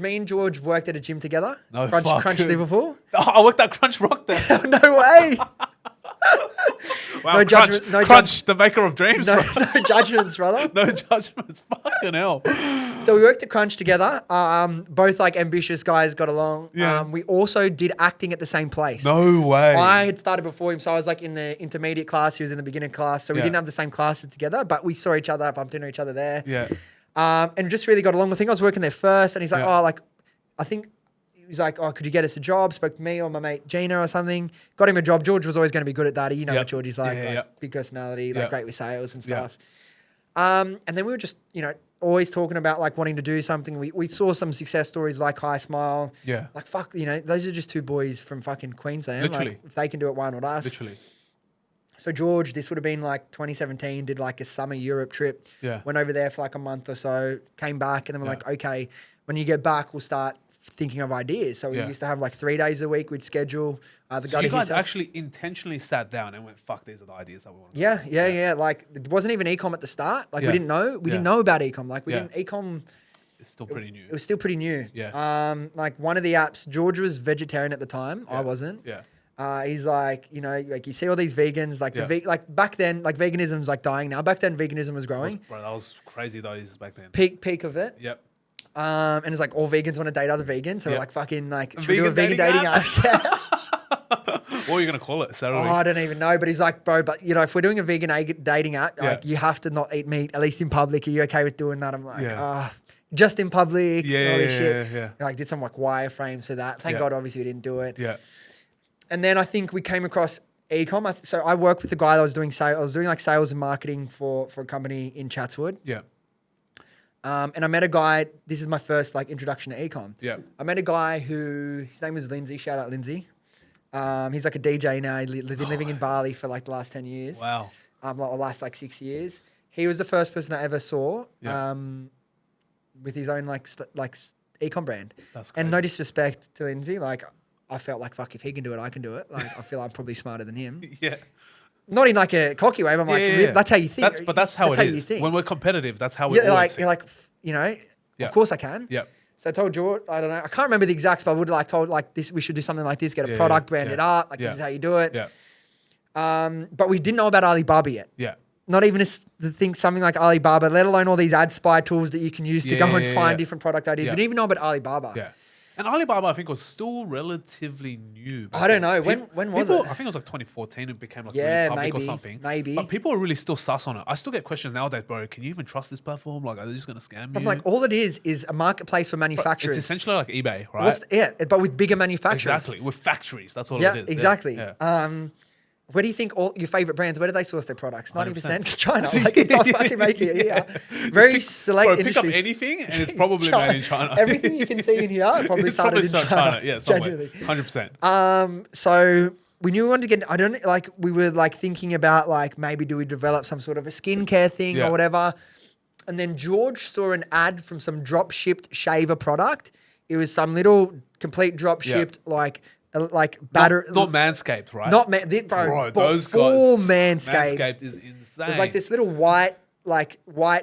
me and George worked at a gym together. No Crunch fucking- Liverpool. Oh, I worked at Crunch Rock then. No way. Wow, No Crunch, judgment- no Crunch, the maker of dreams. No, bro. no judgments, brother. No judgments. Fucking hell. So we worked at Crunch together. Both like ambitious guys, got along. Yeah. We also did acting at the same place. No way. I had started before him, so I was like in the intermediate class. He was in the beginner class, so we Yeah. didn't have the same classes together, but we saw each other, bumped into each other there. Yeah. And just really got along. I think I was working there first, and he's like, Yeah. "Oh, like, I think." He was like, "Oh, could you get us a job?" Spoke to me or my mate Gina or something. Got him a job. George was always going to be good at that. You know Yep. what Georgie's like, Yeah. big personality, like Yeah. great with sales and Yeah. stuff. And then we were just, always talking about like wanting to do something. We saw some success stories like High Smile. Yeah. Like fuck, those are just two boys from fucking Queensland. Literally. Like, if they can do it, why not us? Literally. So George, this would have been like 2017, did like a summer Europe trip. Yeah. Went over there for like a month or so, came back, and then we're Yeah. like, okay, when you get back, we'll start thinking of ideas. So we Yeah. used to have like 3 days a week. We'd schedule the So guy you to guys his house. actually intentionally sat down and went, fuck, these are the ideas that we want to Yeah. Like it wasn't even ecom at the start. Like Yeah. we didn't know. We Yeah. didn't know about ecom. Like we Yeah. didn't ecom. It's still pretty new. It was still pretty new. Yeah. Like one of the apps, George was vegetarian at the time. I wasn't. Yeah. He's like, like you see all these vegans, like Yeah. like back then, like veganism's like dying now. Back then, veganism was growing. Bro, that was crazy those back then. Peak of it. Yep. And it's like all vegans want to date other vegans. So Yeah. we're like fucking like, should we do a Vegan vegan dating dating app? app? Yeah. What are you going to call it? Oh, Saturday? I don't even know. But he's like, bro, but if we're doing a vegan dating app, Yeah. like you have to not eat meat, at least in public. Are you okay with doing that? I'm like, Yeah. just in public. Yeah, all this yeah, shit. yeah. Like did some like wireframes for that. Thank Yeah. God, obviously we didn't do it. Yeah. And then I think we came across ecom. So I worked with a guy that was doing sales. I was doing like sales and marketing for a company in Chatswood. Yeah. And I met a guy. This is my first like introduction to ecom. Yeah. I met a guy who his name was Lindsay. Shout out Lindsay. He's like a DJ now. He's been living in Bali for like the last 10 years. Wow. Like the last like 6 years. He was the first person I ever saw Yeah. with his own like ecom brand. That's And crazy. no disrespect to Lindsay, like I felt like fuck, if he can do it, I can do it. Like I feel I'm probably smarter than him. Yeah. Not in like a cocky way, but I'm like, Yeah. that's how you think. But that's how it you is. think. When we're competitive, that's how we Yeah, always you're like, Yeah. of course I can. Yeah. So I told George, I don't know, I can't remember the exacts, but I would like told like this, we should do something like this, get a Yeah, product, yeah, brand yeah. it up, like Yeah. this is how you do it. Yeah. But we didn't know about Alibaba yet. Yeah. Not even think something like Alibaba, let alone all these ad spy tools that you can use to Yeah, go yeah, and yeah, find yeah. different product ideas. Yeah. We didn't even know about Alibaba. Yeah. And Alibaba, I think, was still relatively new. back I don't then. know. When was People- it? I think it was like 2014. It became like Yeah, really public or maybe, something. maybe. But people are really still sus on it. I still get questions nowadays, bro. Can you even trust this platform? Like, are they just going to scam But you? like all it is a marketplace for But manufacturers. it's essentially like eBay, right? But with bigger manufacturers. Exactly. With factories. That's all Yeah, it is. exactly. Yeah. Where do you think all your favorite brands? Where do they source their products? 90% 100%. China. Like it's not fucking making it here. Very select Bro, pick up industries. anything and it's probably made in China. Everything you can see in here probably It's started in China. Yeah, somewhere. Genuinely. 100%. So we knew we wanted to get. We were like thinking about like maybe do we develop some sort of a skincare thing Yeah. or whatever. And then George saw an ad from some drop shipped shaver product. It was some little complete drop shipped like battery. Not Manscaped, right? Not bro. Bro, those before guys. Manscaped. Manscaped is insane. There's like this little white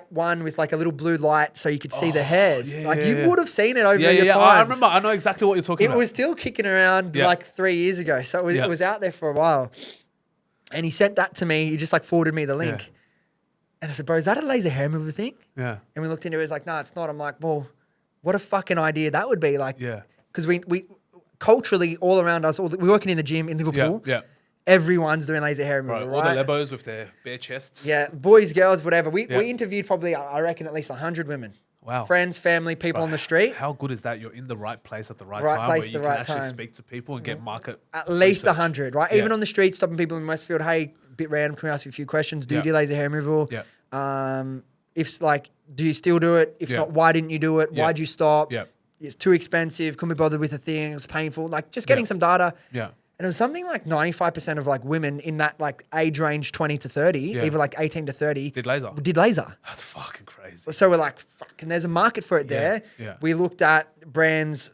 one with like a little blue light so you could see the hairs. yeah, like yeah, you yeah. would have seen it over Yeah, your yeah, times. I remember. I know exactly what you're talking It about. was still kicking around Yeah. like 3 years ago. So Yeah. it was out there for a while. And he sent that to me. He just like forwarded me the link. Yeah. And I said, bro, is that a laser hair remover thing? Yeah. And we looked into it. He's like, no, it's not. I'm like, well, what a fucking idea that would be. Like, Yeah. because we culturally all around us, we working in the gym in Liverpool. Yeah. everyone's doing laser hair removal, Bro, all right? the lebos with their bare chests. Yeah, boys, girls, whatever. We Yeah. interviewed probably, I reckon, at least 100 women. Wow. Friends, family, people Bro, on the street. How good is that? You're in the right place at the right, Right time place where at you the can right actually time. speak to people and get market At least research. 100, right? Yeah. Even on the street, stopping people in Westfield. Hey, bit random. Can we ask you a few questions? Do you Yeah. do laser hair removal? Yeah. If like, do you still do it? If Yeah. not, why didn't you do it? Yeah. Why'd you stop? Yeah. It's too expensive. Couldn't be bothered with the thing. It's painful. Like just getting Yeah. some data. Yeah. And it was something like 95% of like women in that like age range 20 to 30, Yeah. either like 18 to 30, Did laser. did laser. That's fucking crazy. So we're like, fuck, and there's a market for it Yeah, there. yeah. We looked at brands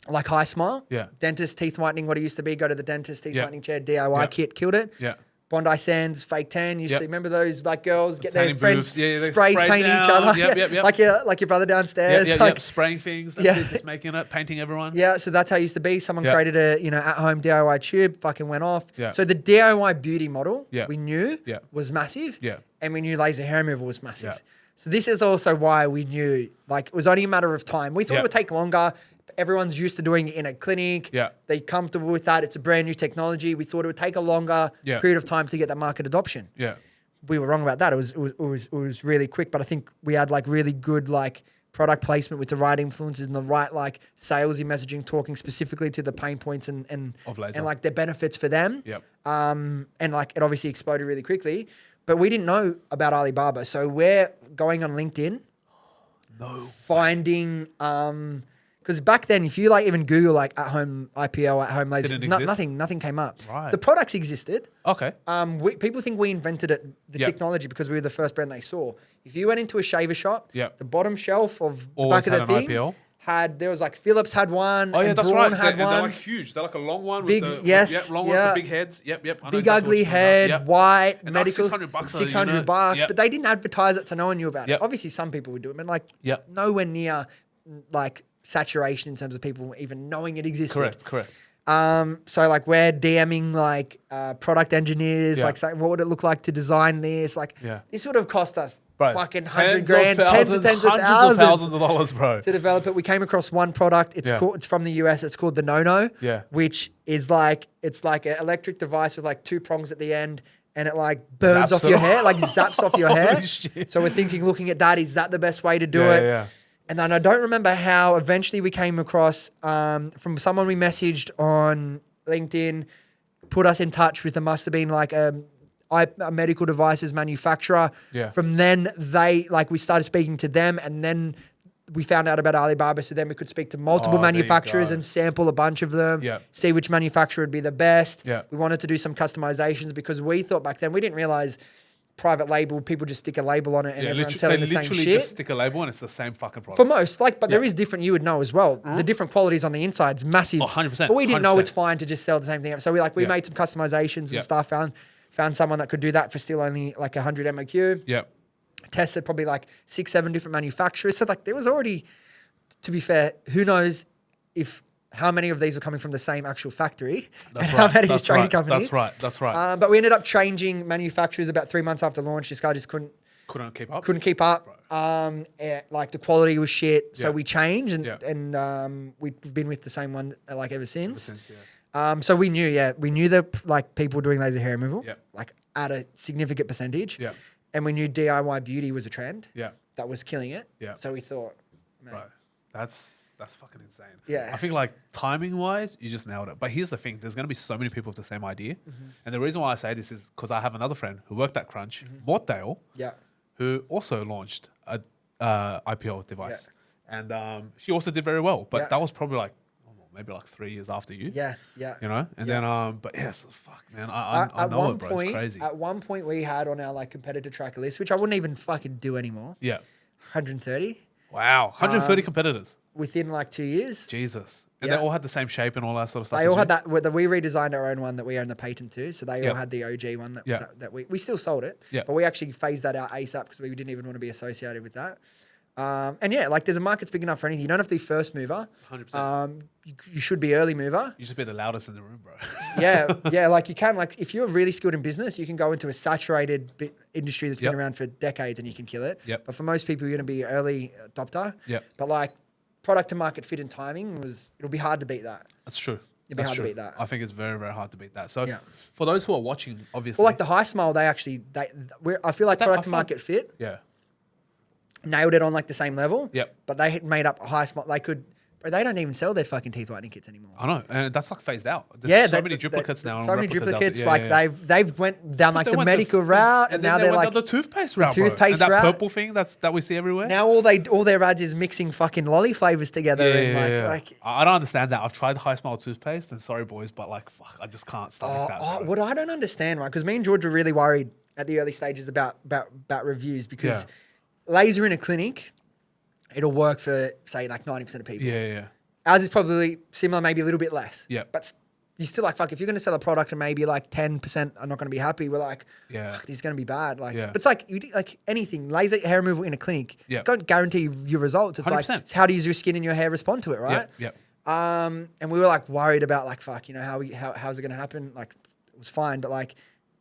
like High Smile, Yeah. dentist, teeth whitening, what it used to be, go to the dentist, teeth Yeah. whitening chair, DIY Yeah. kit, killed it. Yeah. Bondi Sands, fake tan. Used Yep. to remember those like girls get their Tanning friends booths. Yeah, they spray spray painting each down. other. Yep, Yeah, yep, yep. like your brother downstairs. Yep, like, spraying things. That's Yeah. it. Just making it, painting everyone. Yeah, so that's how it used to be. Someone Yeah. created a at-home DIY tube, fucking went off. Yeah. So the DIY beauty model Yeah. we knew Yeah. was massive. Yeah. And we knew laser hair removal was massive. Yeah. So this is also why we knew like it was only a matter of time. We thought Yeah. it would take longer. Everyone's used to doing it in a clinic. Yeah. They're comfortable with that. It's a brand new technology. We thought it would take a longer Yeah. period of time to get that market adoption. Yeah. We were wrong about that. It was really quick, but I think we had like really good like product placement with the right influences and the right like salesy messaging, talking specifically to the pain points and Of laser. and like the benefits for them. Yep. And like it obviously exploded really quickly, but we didn't know about Alibaba, so we're going on LinkedIn, finding because back then, if you like even Google like at home IPO, at home laser, Didn't exist? nothing came up. Right. The products existed. Okay. People think we invented it, the Yep. technology, because we were the first brand they saw. If you went into a shaver shop, Yep. the bottom shelf of the Always back of had the an thing IPL? there was like Philips had one. Oh yeah, and that's Braun right. had They're one. like huge. They're like a long one. Big- with the, yes, Yep, long one yeah. with the big heads. Yep. Yep. I know Big exactly ugly what you're talking head, about. Yep. white, And like medical. $600 a $600 unit. bucks, Yep. but they didn't advertise it, so no one knew about Yep. it. Obviously, some people would do it, but like Yep. nowhere near like saturation in terms of people even knowing it existed. Correct. So like we're DMing like product engineers, Yeah. like saying what would it look like to design this? Like Yeah. this would have cost us Bro, fucking 100 tens grand, of tens thousands, of hundreds thousands of thousands of dollars, bro. to develop it. We came across one product. It's Yeah. called. It's from the US. It's called the No-No. Yeah. Which is like it's like an electric device with like two prongs at the end, and it like burns Zaps off it your off. hair, like zaps off your hair. Holy shit. So we're thinking, looking at that, is that the best way to do Yeah, it? yeah. And then I don't remember how. Eventually, we came across from someone we messaged on LinkedIn, put us in touch with. There must have been like a medical devices manufacturer. Yeah. From then, we started speaking to them, and then we found out about Alibaba. So then we could speak to multiple Oh, there you manufacturers go. and sample a bunch of them. Yeah. See which manufacturer would be the best. Yeah. We wanted to do some customizations because we thought back then we didn't realize private label, people just stick a label on it and Yeah, everyone's they selling the same literally shit. just stick a label and it's the same fucking product. For most, like, but there Yeah. is different. You would know as well. The different qualities on the inside's massive. Oh, 100%, But we didn't know 100%. it's fine to just sell the same thing. So we Yeah. made some customizations Yeah. and stuff. Found someone that could do that for still only like 100 MOQ. Yeah. Tested probably like 6-7 different manufacturers. So like there was already, to be fair, who knows if how many of these were coming from the same actual factory That's and right. how many That's trading right. companies. That's right. But we ended up changing manufacturers about 3 months after launch. This guy just couldn't Couldn't keep up. like the quality was shit, so Yeah. we changed, and Yeah. we've been with the same one like ever since. Since, yeah. So we knew that like people doing laser hair removal, Yeah. like at a significant percentage, Yeah. and we knew DIY beauty was a trend Yeah. that was killing it. Yeah. So we thought, man, Bro, that's fucking insane. Yeah. I think like timing wise, you just nailed it. But here's the thing: there's gonna be so many people with the same idea, and the reason why I say this is because I have another friend who worked at Crunch, Mortdale, yeah, who also launched a IPL device, and she also did very well. But Yeah. that was probably like maybe like 3 years after you. yeah, yeah. You know, and Yeah. then but yes, fuck, man, I At know one it, bro. point, It's crazy. at one point, we had on our like competitor tracker list, which I wouldn't even fucking do anymore. Yeah. 130 Wow. 130 competitors. within like 2 years. Jesus. And Yeah. they all had the same shape and all that sort of stuff. They as all you? had that. We redesigned our own one that we own the patent to. So they Yep. all had the OG one that, Yeah. that we still sold it. Yeah. But we actually phased that out ASAP because we didn't even want to be associated with that. And yeah, like there's a market's big enough for anything. You don't have to be first mover. 100%. You should be early mover. You just be the loudest in the room, bro. Yeah, like you can, like if you're really skilled in business, you can go into a saturated industry that's been Yep. around for decades and you can kill it. Yep. But for most people, you're going to be early adopter. Yep. But like product to market fit and timing it'll be hard to beat that. That's true. It'd be hard to beat that. I think it's very, very hard to beat that. So Yeah. for those who are watching, obviously. Well, like the High Smile, I feel like product to market fit Yeah. nailed it on like the same level. Yep. But they had made up a High Smile. They don't even sell their fucking teeth whitening kits anymore. I know. And that's like phased out. There's so many duplicates now. So many duplicates. Yeah. They've went down like the medical route, and now they're like the toothpaste route. toothpaste and that route. purple thing that we see everywhere. Now all their ads is mixing fucking lolly flavors together. Like I don't understand that. I've tried High Smile toothpaste, and sorry boys, but like fuck, I just can't stomach that. Bro. What I don't understand, right? Because me and George were really worried at the early stages about reviews because laser in a clinic, it'll work for say like 90% of people. Yeah. Ours is probably similar, maybe a little bit less. Yeah. But you're still like, fuck, if you're going to sell a product and maybe like 10% are not going to be happy, we're like, fuck, this is going to be bad. Like, but it's like, like anything, laser hair removal in a clinic, don't guarantee your results. It's 100%. like, it's how does your skin and your hair respond to it, right? Yeah. And we were like worried about like, fuck, how's it going to happen? Like, it was fine. But like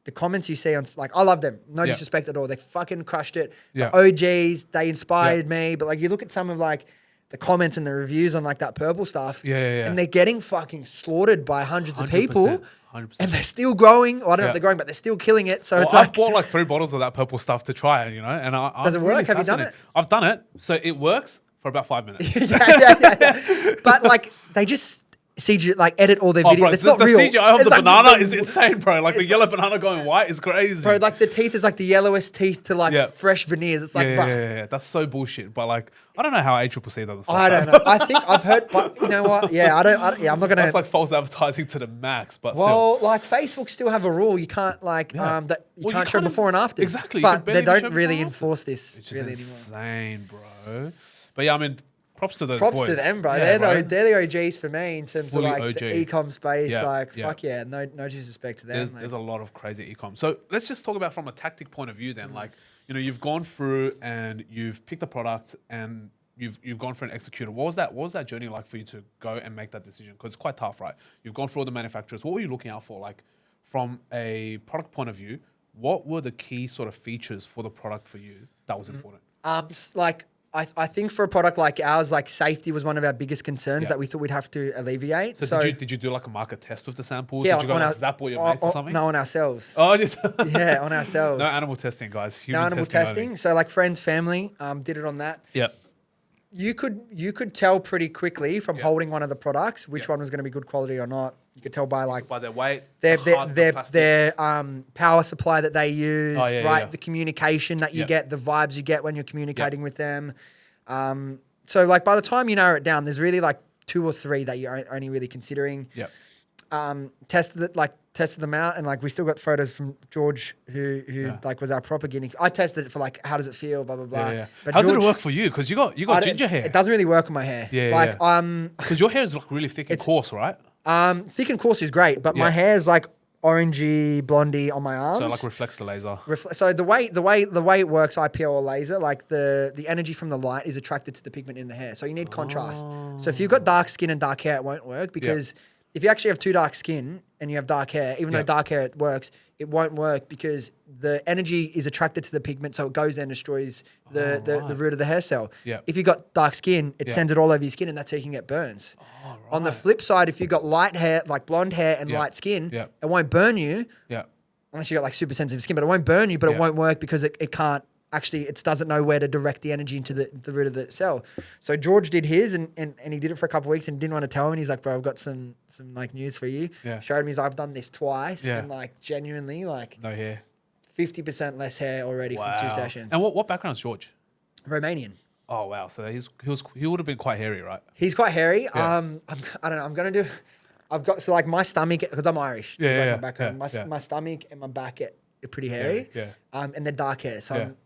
the comments you see on, like, I love them. No disrespect at all. They fucking crushed it. The OGs, they inspired me. But like, you look at some of like, the comments and the reviews on like that purple stuff. And they're getting fucking slaughtered by hundreds of people. 100%. And they're still growing. Well, I don't know if they're growing, but they're still killing it. So it's like... I've bought like 3 bottles of that purple stuff to try it, and does it work? Really Have you done it? I've done it. So it works for about 5 minutes. yeah. But like, they just... CGI, like edit all their videos. Bro, it's not the real. CGI of it's the like banana is insane, bro. Like the yellow banana going white is crazy. Bro, like the teeth is like the yellowest teeth to like fresh veneers. It's like, yeah. That's so bullshit. But like, I don't know how ACCC does stuff. I don't know. I think I've heard, but you know what? Yeah, I'm not gonna. That's like false advertising to the max. But well, still, like Facebook still have a rule. You can't like that. You can't show before and after. Exactly. But they don't really enforce this. It's really insane, bro. But yeah, I mean. Props to those Props boys. to them, bro. Yeah, they're the OGs for me in terms Fully of like OG. the e-com space. Fuck yeah, no disrespect to them. There's a lot of crazy e-com. So let's just talk about from a tactic point of view then. Like, you've gone through and you've picked a product and you've gone through and executed. What was that journey like for you to go and make that decision? Because it's quite tough, right? You've gone through all the manufacturers. What were you looking out for? Like from a product point of view, what were the key sort of features for the product for you that was important? I think for a product like ours, like safety was one of our biggest concerns that we thought we'd have to alleviate. So did you do like a market test with the samples? Yeah, did you go like Zap or your mates or something? No, on ourselves. Oh, just yeah, on ourselves. No animal testing, guys. No animal testing. So like friends, family, did it on that. Yeah. You could tell pretty quickly from holding one of the products which one was going to be good quality or not. You could tell by like by their weight, their power supply that they use, right? The communication that you get, the vibes you get when you're communicating with them. So like by the time you narrow it down, there's really like 2 or 3 that you're only really considering. Yeah. Tested them out, and like we still got photos from George who like was our proper guinea. I tested it for like how does it feel, blah blah blah. Yeah. But how George, did it work for you? Because you got ginger hair. It doesn't really work on my hair. Because your hair is like really thick and coarse, right? Thick and coarse is great, but my hair is like orangey, blondie on my arms. So like reflects the laser. So the way it works, IPL or laser, like the energy from the light is attracted to the pigment in the hair. So you need contrast. So if you've got dark skin and dark hair, it won't work because if you actually have too dark skin and you have dark hair, even though dark hair it works, it won't work because the energy is attracted to the pigment, so it goes there and destroys the root of the hair cell. Yeah. If you've got dark skin, it sends it all over your skin, and that's how you can get burns. Oh, right. On the flip side, if you've got light hair, like blonde hair and light skin, it won't burn you. Yeah. Unless you got like super sensitive skin, but it won't burn you, but it won't work because it can't actually, it doesn't know where to direct the energy into the root of the cell. So George did his and he did it for a couple of weeks and didn't want to tell me. And he's like, bro, I've got some like news for you. Yeah. Showed me, he's like, I've done this twice and like genuinely like no hair. 50% less hair already from 2 sessions. And what background's George? Romanian. Oh wow. So he would have been quite hairy, right? He's quite hairy. Yeah. I don't know. I've got, so like my stomach, because I'm Irish. Yeah, like yeah, my background. My stomach and my back are pretty hairy. Yeah. And they're dark hair. So I'm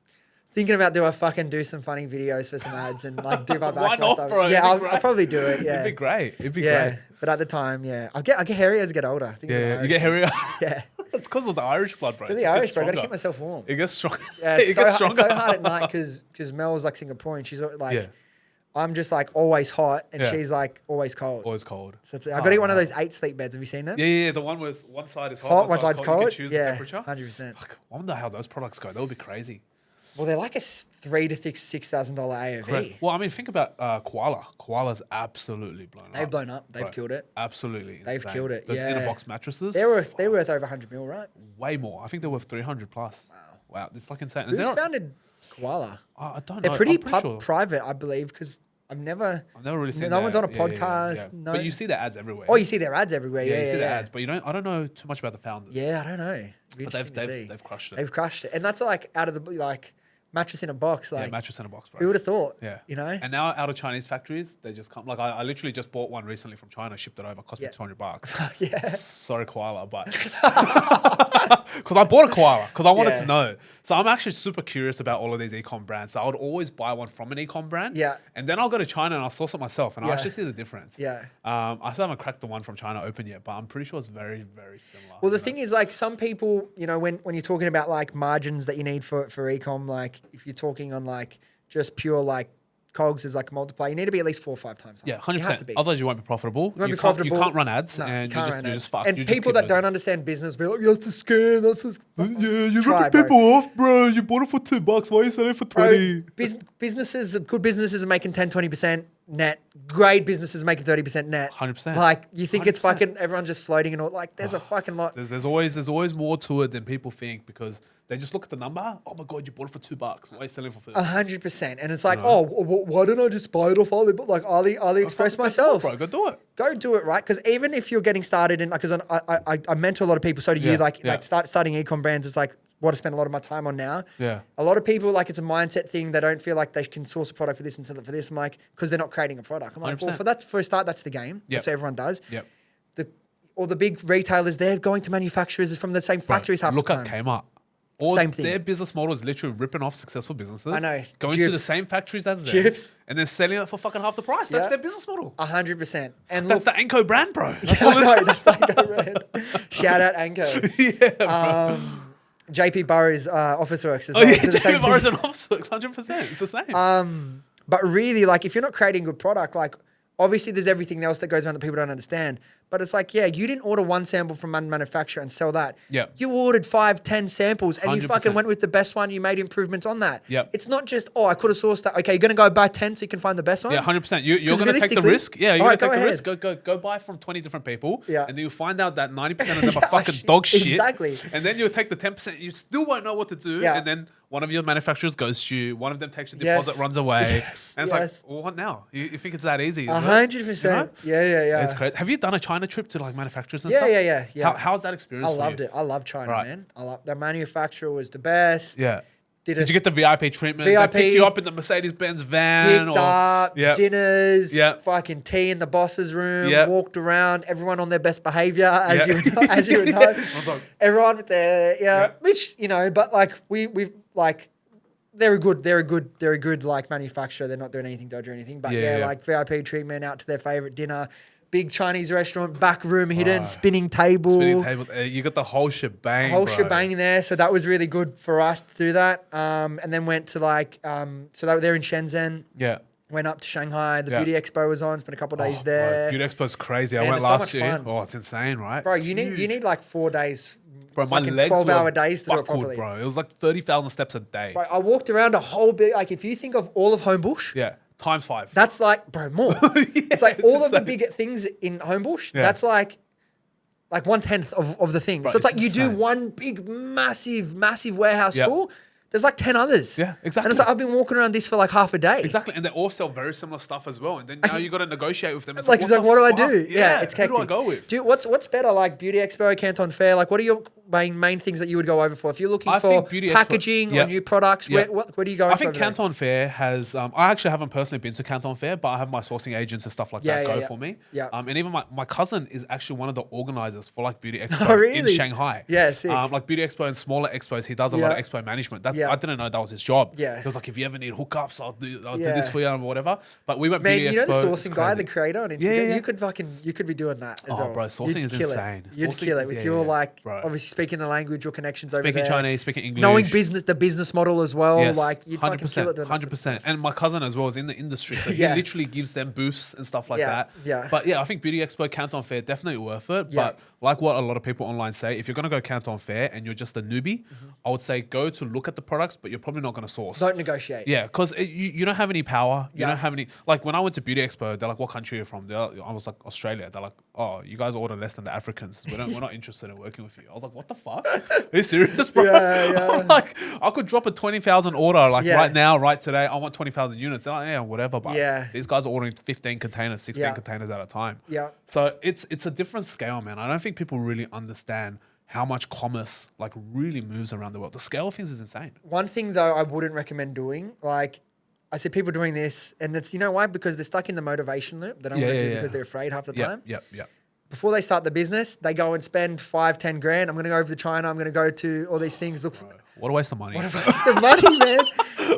thinking about do some funny videos for some ads and like do my back. Why not, stuff. bro? Yeah, I'll probably do it. Yeah. It'd be great. It'd be great. But at the time, I get hairy as I get older. I think You get hairier. Yeah. It's because of the Irish blood, bro. Really Irish, bro. I gotta keep myself warm. It gets stronger. Yeah, it gets stronger. It's so hard at night because Mel's like Singaporean. She's like, I'm just like always hot and she's like always cold. Always cold. So I got to eat one of those 8 sleep beds. Have you seen them? Yeah. The one with one side is hot, one side's cold. You can choose the temperature. 100%. Fuck, I wonder how those products go. That would be crazy. Well, they're like a $3,000 to $6,000 AOV. Correct. Well, I mean, think about Koala. Koala's absolutely blown up. They've blown up. They've Bro, killed it. Absolutely. They've insane. killed it. Those Yeah. inner box mattresses. They're worth over 100 mil, right? way more. I think they're worth 300 plus. Wow. It's like insane. And Who's they're- founded Koala? I don't know. They're pretty, I'm pretty sure. private, I believe, because I've never really seen no one's their- on a podcast. No. But you see their ads everywhere. Oh, you see their ads everywhere. yeah, Yeah, you see yeah, their yeah. ads, but I don't know too much about the founders. Yeah, I don't know. It'd be But interesting to see. they've crushed it. They've crushed it, and that's like out of the like mattress in a box. Like, yeah, mattress in a box, bro. who would have thought? Yeah. You know. And now out of Chinese factories, they just come. Like I literally just bought one recently from China, shipped it over, cost me Yeah. $200. Yeah. Sorry, koala, but because I bought a koala because I wanted Yeah. to know. So I'm actually super curious about all of these ecom brands. So I would always buy one from an ecom brand. Yeah. And then I'll go to China and I'll source it myself, and I'll Yeah. actually see the difference. Yeah. I still haven't cracked the one from China open yet, but I'm pretty sure it's very, very similar. Well, the thing is, like, some people, you know, when you're talking about like margins that you need for ecom, like if you're talking on like just pure like cogs as like a multiplier, you need to be at least 4 or 5 times. Yeah, higher. You have to 100%. be. Otherwise, you won't be profitable. won't be can't, profitable. You can't run ads, No, and you can't run you're ads. just fucked. And You just people keep that losing. don't understand business be like, that's a scam. That's a Yeah, you're Try, ripping bro. people off, bro. You bought it for $2. Why are you selling it for 20? businesses, good businesses are making 10, 20% net. Great businesses are making 30% net. 100%. Like, you think it's 100%. fucking, everyone's just floating and all. Like, there's a fucking lot. There's always more to it than people think because they just look at the number. Oh my god, you bought it for $2. Why are you selling it for 50? 100%. And it's like, why don't I just buy it off AliExpress myself? Bro, go do it. Go do it, right? Because even if you're getting started in, like, because I mentor a lot of people, so do you, Yeah, like, yeah. starting ecom brands is like what I spend a lot of my time on now. Yeah. A lot of people, like, it's a mindset thing. They don't feel like they can source a product for this and sell it for this. I'm like, because they're not creating a product. I'm like, well, 100%. for a start, that's the game. Yep. That's what everyone does. Yep. Or the big retailers, they're going to manufacturers from the same factories half Look the at time. Kmart. Or Same thing. Their business model is literally ripping off successful businesses. I know. Going to the Gyps. same factories as them. Gyps. And then selling it for fucking half the price. That's Yeah. their business model. 100%. And That's look, the Anko brand, bro. I know, that's like a red. Shout out Anko. Yeah, bro. JP Burrows Office Works as Oh well. yeah, Do the same Jamie Morris thing. and Office 100%. It's the same. But really, like, if you're not creating a good product, like, obviously there's everything else that goes around that people don't understand. But it's like, yeah, you didn't order one sample from one manufacturer and sell that. Yep. You ordered 5, 10 samples and you 100%. fucking went with the best one. You made improvements on that. Yep. It's not just, I could have sourced that. Okay, you're going to go buy 10 so you can find the best one? Yeah, 100%. You're 'Cause going to take the realistically- risk. Yeah, you're Alright, going to go take the risk. Go buy from 20 different people. Yeah. And then you'll find out that 90% of them are Yeah, fucking dog shit. exactly. And then you'll take the 10%. You still won't know what to do. Yeah. And then one of your manufacturers goes to you. One of them takes your Yes. deposit, runs away. Yes, And it's yes. like, well, what now? You think it's that easy? is it? 100%. You know? Yeah. It's crazy. Have you done a China trip to like manufacturers and Yeah, stuff? yeah. How's that experience I for loved you? it. I love China, Right. man. The manufacturer was the best. Yeah. Did you get the VIP treatment? VIP. They picked you up in the Mercedes-Benz van? picked or, up, Yep. dinners, Yep. fucking tea in the boss's room, Yep. walked around, everyone on their best behavior, as Yeah. you would know, as you would know. Well done. Everyone with their Yeah. which, you know, but like we've like they're a good like manufacturer. They're not doing anything dodgy or anything. But Yeah, yeah. like VIP treatment out to their favorite dinner. Big Chinese restaurant, back room hidden, Right. spinning table. Spinning table. You got the whole shebang. Whole bro. shebang there. So that was really good for us to do that. And then went to like, so they're in Shenzhen. Yeah. Went up to Shanghai. The Yeah. Beauty Expo was on. Spent a couple of days Oh, there. Bro, Beauty Expo's crazy. I Man, went it's so last much year. fun. Oh, it's insane, right? Bro, you need like 4 days. Bro, my fucking legs 12-hour were days to do it buckled, properly. bro. It was like 30,000 steps a day. Bro, I walked around a whole bit. Like, if you think of all of Homebush, Yeah, times 5. that's like, bro, more. It's like it's all of the insane. big things in Homebush. Yeah. That's like 1/10 of the thing. Bro, So it's like it's you do insane. one big, massive warehouse Yep. full. There's like 10 others. Yeah, exactly. And it's like, I've been walking around this for like half a day. Exactly, and they all sell very similar stuff as well. And then now you got to negotiate with them. It's Like, like, it's like, what do I the do? fuck? Yeah, it's who do I hectic. go with? Dude, what's better? Like Beauty Expo, Canton Fair. Like, what are your main things that you would go over for? If you're looking I for think Beauty Expo- packaging or Yep. new products, Yep. where do you go? I think Canton Fair has. I actually haven't personally been to Canton Fair, but I have my sourcing agents and stuff like Yeah, that yeah, go yeah. for me. Yeah. And even my cousin is actually one of the organizers for like Beauty Expo Oh, really? in Shanghai. Yeah, sick. Like Beauty Expo and smaller expos, he does a lot of Yeah. expo management. That's Yeah. I didn't know that was his job. Yeah. He was like, if you ever need hookups, I'll do Yeah. this for you or whatever. But we went Man, Beauty you know the Expo, it's sourcing guy, the crazy. creator on Instagram. Yeah, yeah. You could be doing that as Oh, well. bro, sourcing You'd is kill insane. You'd Sourcing kill it is- with yeah, your yeah. like Bro. obviously speaking the language, your connections over there. Speaking Chinese, speaking English. Knowing the business model as well. Yes, Like, you'd fucking kill it doing that. 100%. And my cousin as well is in the industry. So Yeah. he literally gives them boosts and stuff like Yeah, that. yeah. But yeah, I think Beauty Expo, Canton Fair, definitely worth it. Yeah. But like what a lot of people online say, if you're going to go Canton Fair and you're just a newbie, I would say go to look at the products, but you're probably not going to source. Don't negotiate. Yeah, because you don't have any power. You Yeah. don't have any. Like when I went to Beauty Expo, they're like, "What country are you from?" I was like, "Australia." They're like, "Oh, you guys order less than the Africans. We're not interested in working with you." I was like, "What the fuck? Are you serious, bro?" Yeah. Like I could drop a 20,000 order like Yeah. right now, right today. I want 20,000 units. They're like, "Yeah, whatever." But Yeah. these guys are ordering 15 containers, 16 Yeah. containers at a time. Yeah. So it's a different scale, man. I don't think people really understand how much commerce like really moves around the world. The scale of things is insane. One thing though, I wouldn't recommend doing, like, I see people doing this, and it's, you know why? Because they're stuck in the motivation loop. They don't want to do because they're afraid half the time. Yep. Before they start the business, they go and spend 5-10 grand. I'm going to go over to China. I'm going to go to all these things. Look for What a waste of money. what a waste of money, man.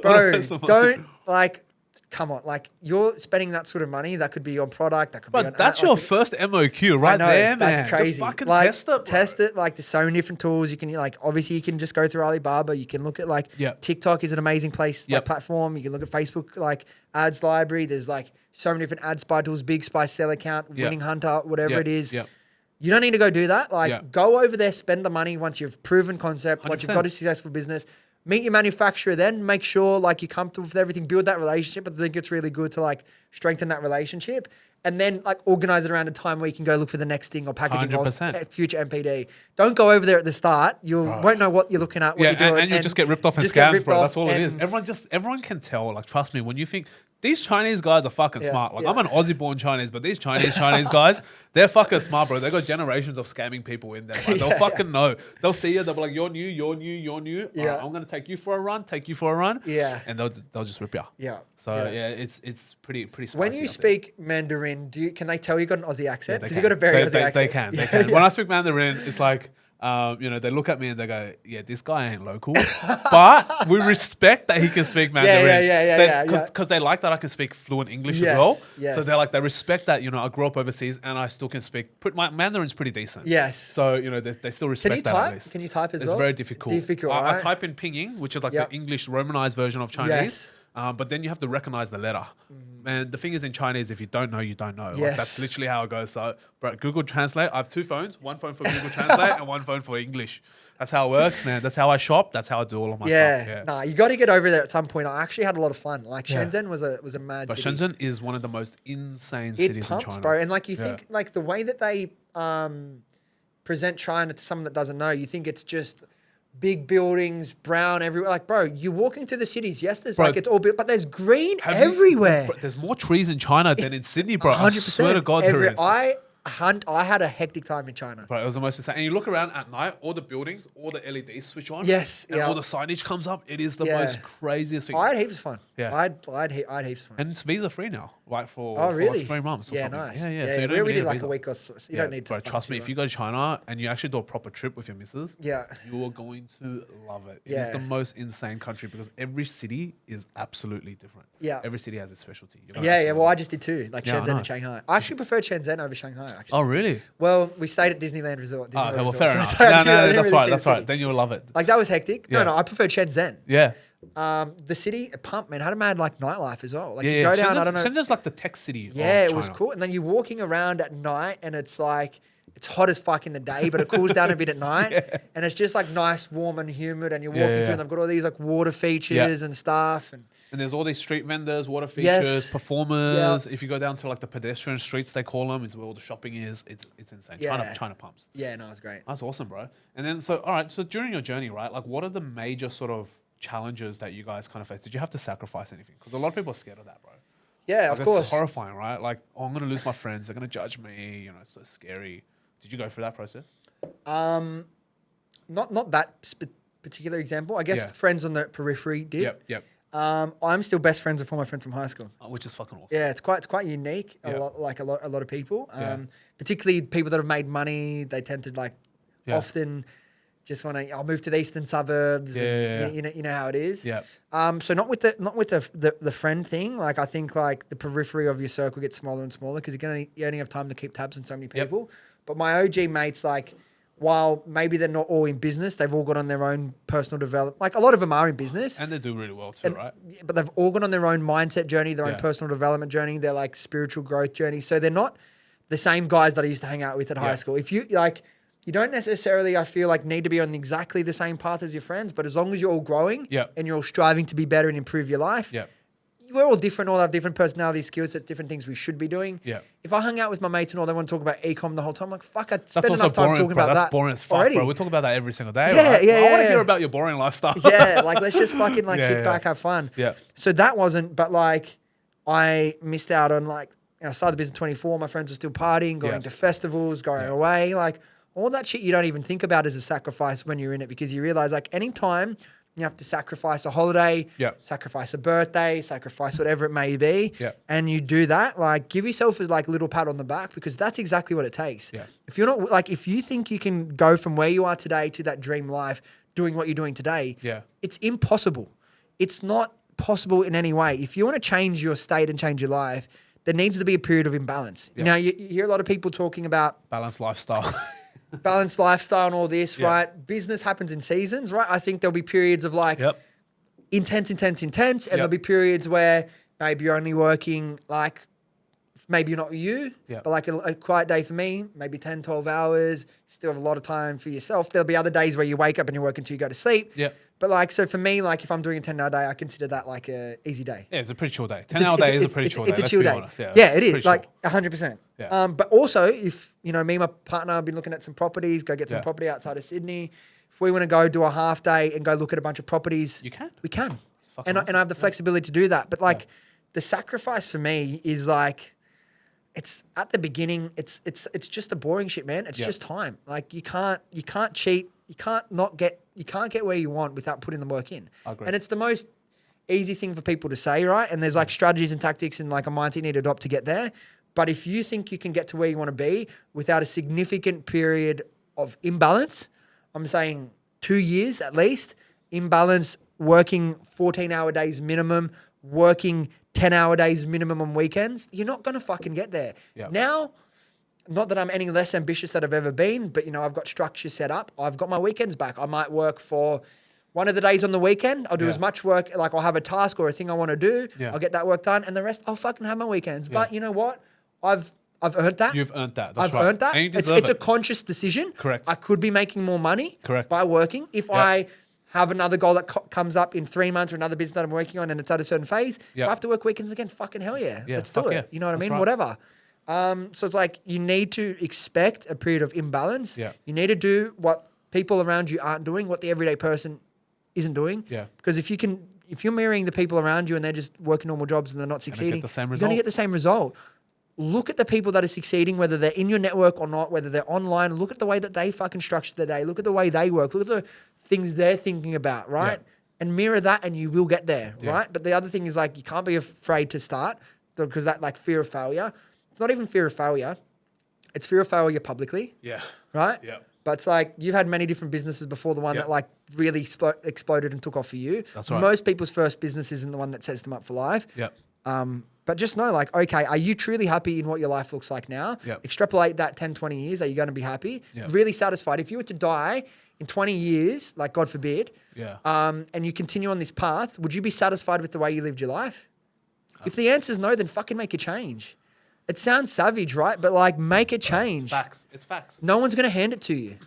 Bro, waste of money. don't, like, come on. Like, you're spending that sort of money. That could be on product. That could be on But that's like, your first MOQ right I know, there, man. that's crazy. Just fucking like, test it, bro. Test it. Like, there's so many different tools. You can, like, obviously you can just go through Alibaba. You can look at, like, Yep. TikTok is an amazing place, like, Yep. platform. You can look at Facebook, like, ads library. There's, like, so many different ad spy tools, Big Spy, Sell Account, Yep. Winning Hunter, whatever Yep, it is. yep. You don't need to go do that. Like, Yep. go over there, spend the money once you've proven concept, once you've 100%. got a successful business. Meet your manufacturer, then make sure like you're comfortable with everything. Build that relationship. I think it's really good to like strengthen that relationship, and then like organize it around a time where you can go look for the next thing or packaging or 100%. future MPD. Don't go over there at the start. You won't know what you're looking at. What Yeah, you're doing, and you'll just get ripped off and just get scammed, ripped bro. off That's all it is. and- Everyone can tell. Like, trust me, when you think these Chinese guys are fucking Yeah, smart. Like, yeah. I'm an Aussie-born Chinese, but these Chinese guys, they're fucking smart, bro. They got generations of scamming people in there. Like, they'll fucking know. They'll see you. They'll be like, "You're new. Yeah. Alright, I'm gonna take you for a run. Yeah. and they'll just rip you. Yeah. So yeah, it's pretty spicy. When you out there. speak Mandarin, can they tell you got an Aussie accent? They Because can. you got a very Aussie They accent. can. They Yeah, can. yeah. When I speak Mandarin, it's like, they look at me and they go, "Yeah, this guy ain't local," but we respect that he can speak Mandarin. yeah. Because they like that I can speak fluent English Yes, as well. yes. So they respect that I grew up overseas and I still can speak. My Mandarin's pretty decent. Yes. So they still respect Can you that at type? least. Can you type as It's well? very difficult. Difficult, I right? type in Pinyin, which is like Yep. the English romanized version of Chinese. Yes. But then you have to recognize the letter. And the thing is, in Chinese, if you don't know, you don't know. Like, Yes. that's literally how it goes. So, bro, Google Translate. I have two phones. One phone for Google Translate and one phone for English. That's how it works, man. That's how I shop. That's how I do all of my stuff. Yeah. Nah, you got to get over there at some point. I actually had a lot of fun. Like Shenzhen was a mad But city. Shenzhen is one of the most insane It cities pumps, in China. bro. And like you Yeah. think, like the way that they present China to someone that doesn't know, you think it's just big buildings, brown everywhere. Like, bro, you're walking through the cities. Yes, there's Bro, like it's all built, but there's green Have you- everywhere. bro, there's more trees in China than in Sydney, bro. I 100%. swear to God, there is. I had a hectic time in China. Bro, it was the most insane. And you look around at night, all the buildings, all the LEDs switch on. Yes, And yeah. all the signage comes up. It is the Yeah. most craziest thing. I had heaps of fun. Yeah. I had heaps of fun. And it's visa free now, like for, Oh, for really? like 3 months or Yeah, something. nice. Yeah. Yeah, So you don't we even did need like visa. a week or so. You Yeah, don't need to. bro, trust me, if you go to China and you actually do a proper trip with your missus, Yeah. you are going to love it. It Yeah. is the most insane country because every city is absolutely different. Yeah. Every city has its specialty. You know, Yeah, absolutely. well, I just did too, like Yeah, I Shenzhen know. and Shanghai. I actually preferred Shenzhen over Shanghai, actually. Oh, really? Well, we stayed at Disneyland Resort. Oh, Disney okay, well, Resort, fair so enough. I No, didn't really that's see right. the That's right. city. Then you'll love it. Like, that was hectic. Yeah. No, I preferred Shenzhen. Yeah. The city, it pumped, man. Had a mad, like, nightlife as well. Like, Yeah, you go down, I Shenzhen's, don't know. Shenzhen's like the tech city. Yeah, of it was China. cool. And then you're walking around at night and it's like, it's hot as fuck in the day, but it cools down a bit at night. And it's just like nice, warm and humid. And you're walking Yeah. through and they've got all these like water features and stuff. And And there's all these street vendors, water features, Yes. performers. If you go down to like the pedestrian streets, they call them, is where all the shopping is. It's insane. Yeah. China pumps. yeah, no, it's great. That's awesome, bro. And then, so, all right, so during your journey, right, like what are the major sort of challenges that you guys kind of faced? Did you have to sacrifice anything? Because a lot of people are scared of that, bro. Yeah, Like, of it's course. horrifying, right? Like, oh, I'm going to lose my friends. They're going to judge me. You know, it's so scary. Did you go through that process? Not that particular example. I guess Yeah. friends on the periphery did. Yep. I'm still best friends with all my friends from high school. Which is fucking awesome. Yeah, it's quite unique. Yeah. A lot of people. Yeah. Particularly people that have made money. They tend to like Yeah. often just want to. I'll move to the eastern suburbs. Yeah. You know how it is. Yeah. So not with the friend thing. Like I think like the periphery of your circle gets smaller and smaller because you only have time to keep tabs on so many Yep. people. But my OG mates, like while maybe they're not all in business, they've all got on their own personal development. Like a lot of them are in business. And they do really well too, right? But they've all gone on their own mindset journey, their own Yeah. personal development journey, their like spiritual growth journey. So they're not the same guys that I used to hang out with at high school. If you like, you don't necessarily, I feel like, need to be on exactly the same path as your friends, but as long as you're all growing and you're all striving to be better and improve your life, we're all different, all have different personalities, skill sets, different things we should be doing. Yeah. If I hung out with my mates and all they want to talk about e-com the whole time, I'm like, fuck, I'd spend That's enough also time boring, talking bro. about That's that boring as fuck, already. bro. We talk about that every single day, Yeah, right? yeah, I want to yeah. hear about your boring lifestyle. Yeah, like let's just fucking like kick back, have fun. Yeah. So that wasn't, but like I missed out on like, I started the business at 24, my friends were still partying, going to festivals, going away, like all that shit you don't even think about as a sacrifice when you're in it, because you realize like anytime you have to sacrifice a holiday, sacrifice a birthday, sacrifice whatever it may be, and you do that, like give yourself a like little pat on the back, because that's exactly what it takes. Yeah. If you're not like, if you think you can go from where you are today to that dream life doing what you're doing today, it's impossible. It's not possible in any way. If you want to change your state and change your life, there needs to be a period of imbalance. You know, you hear a lot of people talking about Balanced lifestyle. balanced lifestyle and all this, right? Business happens in seasons, right? I think there'll be periods of like intense, and there'll be periods where maybe you're only working like, maybe you're not you, but like a quiet day for me, maybe 10, 12 hours, still have a lot of time for yourself. There'll be other days where you wake up and you work until you go to sleep. But like, so for me, like if I'm doing a 10-hour day, I consider that like a easy day. Yeah, it's a pretty chill day. 10-hour day is a pretty chill day. It's a chill day. Yeah, it is like 100%. But also if, you know, me and my partner have been looking at some properties, go get some property outside of Sydney. If we want to go do a half day and go look at a bunch of properties, we can. And I have the flexibility to do that. But like the sacrifice for me is like, it's at the beginning, it's just the boring shit, man. It's just time. Like you can't cheat. You can't get where you want without putting the work in. I agree. And it's the most easy thing for people to say, right? And there's like strategies and tactics and like a mindset you need to adopt to get there. But if you think you can get to where you want to be without a significant period of imbalance, I'm saying 2 years at least, imbalance, working 14-hour days minimum, working 10-hour days minimum on weekends, you're not going to fucking get there. Now, not that I'm any less ambitious than I've ever been, but, you know, I've got structure set up. I've got my weekends back. I might work for one of the days on the weekend. I'll do as much work, like I'll have a task or a thing I want to do. I'll get that work done. And the rest, I'll fucking have my weekends. But you know what? I've earned that. You've earned that. I've earned that. And you It's deserve a conscious decision. Correct. I could be making more money by working. If I have another goal that comes up in 3 months or another business that I'm working on and it's at a certain phase, if I have to work weekends again, fucking hell yeah. Let's do it. You know what I mean? Right. Whatever. So it's like you need to expect a period of imbalance. You need to do what people around you aren't doing, what the everyday person isn't doing. Because if you're mirroring the people around you and they're just working normal jobs and they're not succeeding, you're going to get the same result. Look at the people that are succeeding, whether they're in your network or not, whether they're online. Look at the way that they fucking structure their day. Look at the way they work. Look at the things they're thinking about, right? And mirror that and you will get there, right? But the other thing is like you can't be afraid to start because that like fear of failure. It's not even fear of failure. It's fear of failure publicly. Right? But it's like you've had many different businesses before the one that like really exploded and took off for you. That's right. Most people's first business isn't the one that sets them up for life. But just know like, okay, are you truly happy in what your life looks like now? Extrapolate that 10, 20 years. Are you going to be happy? Really satisfied? If you were to die in 20 years, like God forbid, and you continue on this path, would you be satisfied with the way you lived your life? If the answer is no, then fucking make a change. It sounds savage, right? But like, make a change. It's facts. It's facts. No one's going to hand it to you.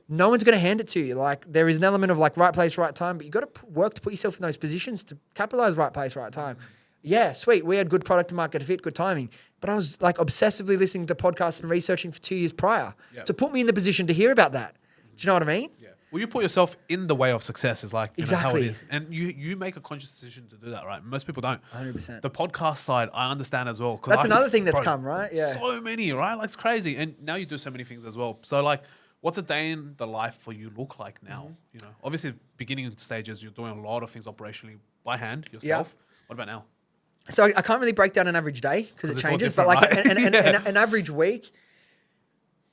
No one's going to hand it to you. Like, there is an element of like right place, right time, but you got to work to put yourself in those positions to capitalize right place, right time. Yeah, sweet. We had good product to market fit, good timing. But I was like obsessively listening to podcasts and researching for 2 years prior to put me in the position to hear about that. Do you know what I mean? Well, you put yourself in the way of success is like, you know, how it Exactly. is. And you make a conscious decision to do that, right? Most people don't. 100%. The podcast side, I understand as well. That's another thing that's come, right? Yeah. So many, right? Like, it's crazy. And now you do so many things as well. So, like, what's a day in the life for you look like now? You know, obviously, beginning stages, you're doing a lot of things operationally by hand yourself. What about now? So I can't really break down an average day because it it's all changes, but different, like right? an average week,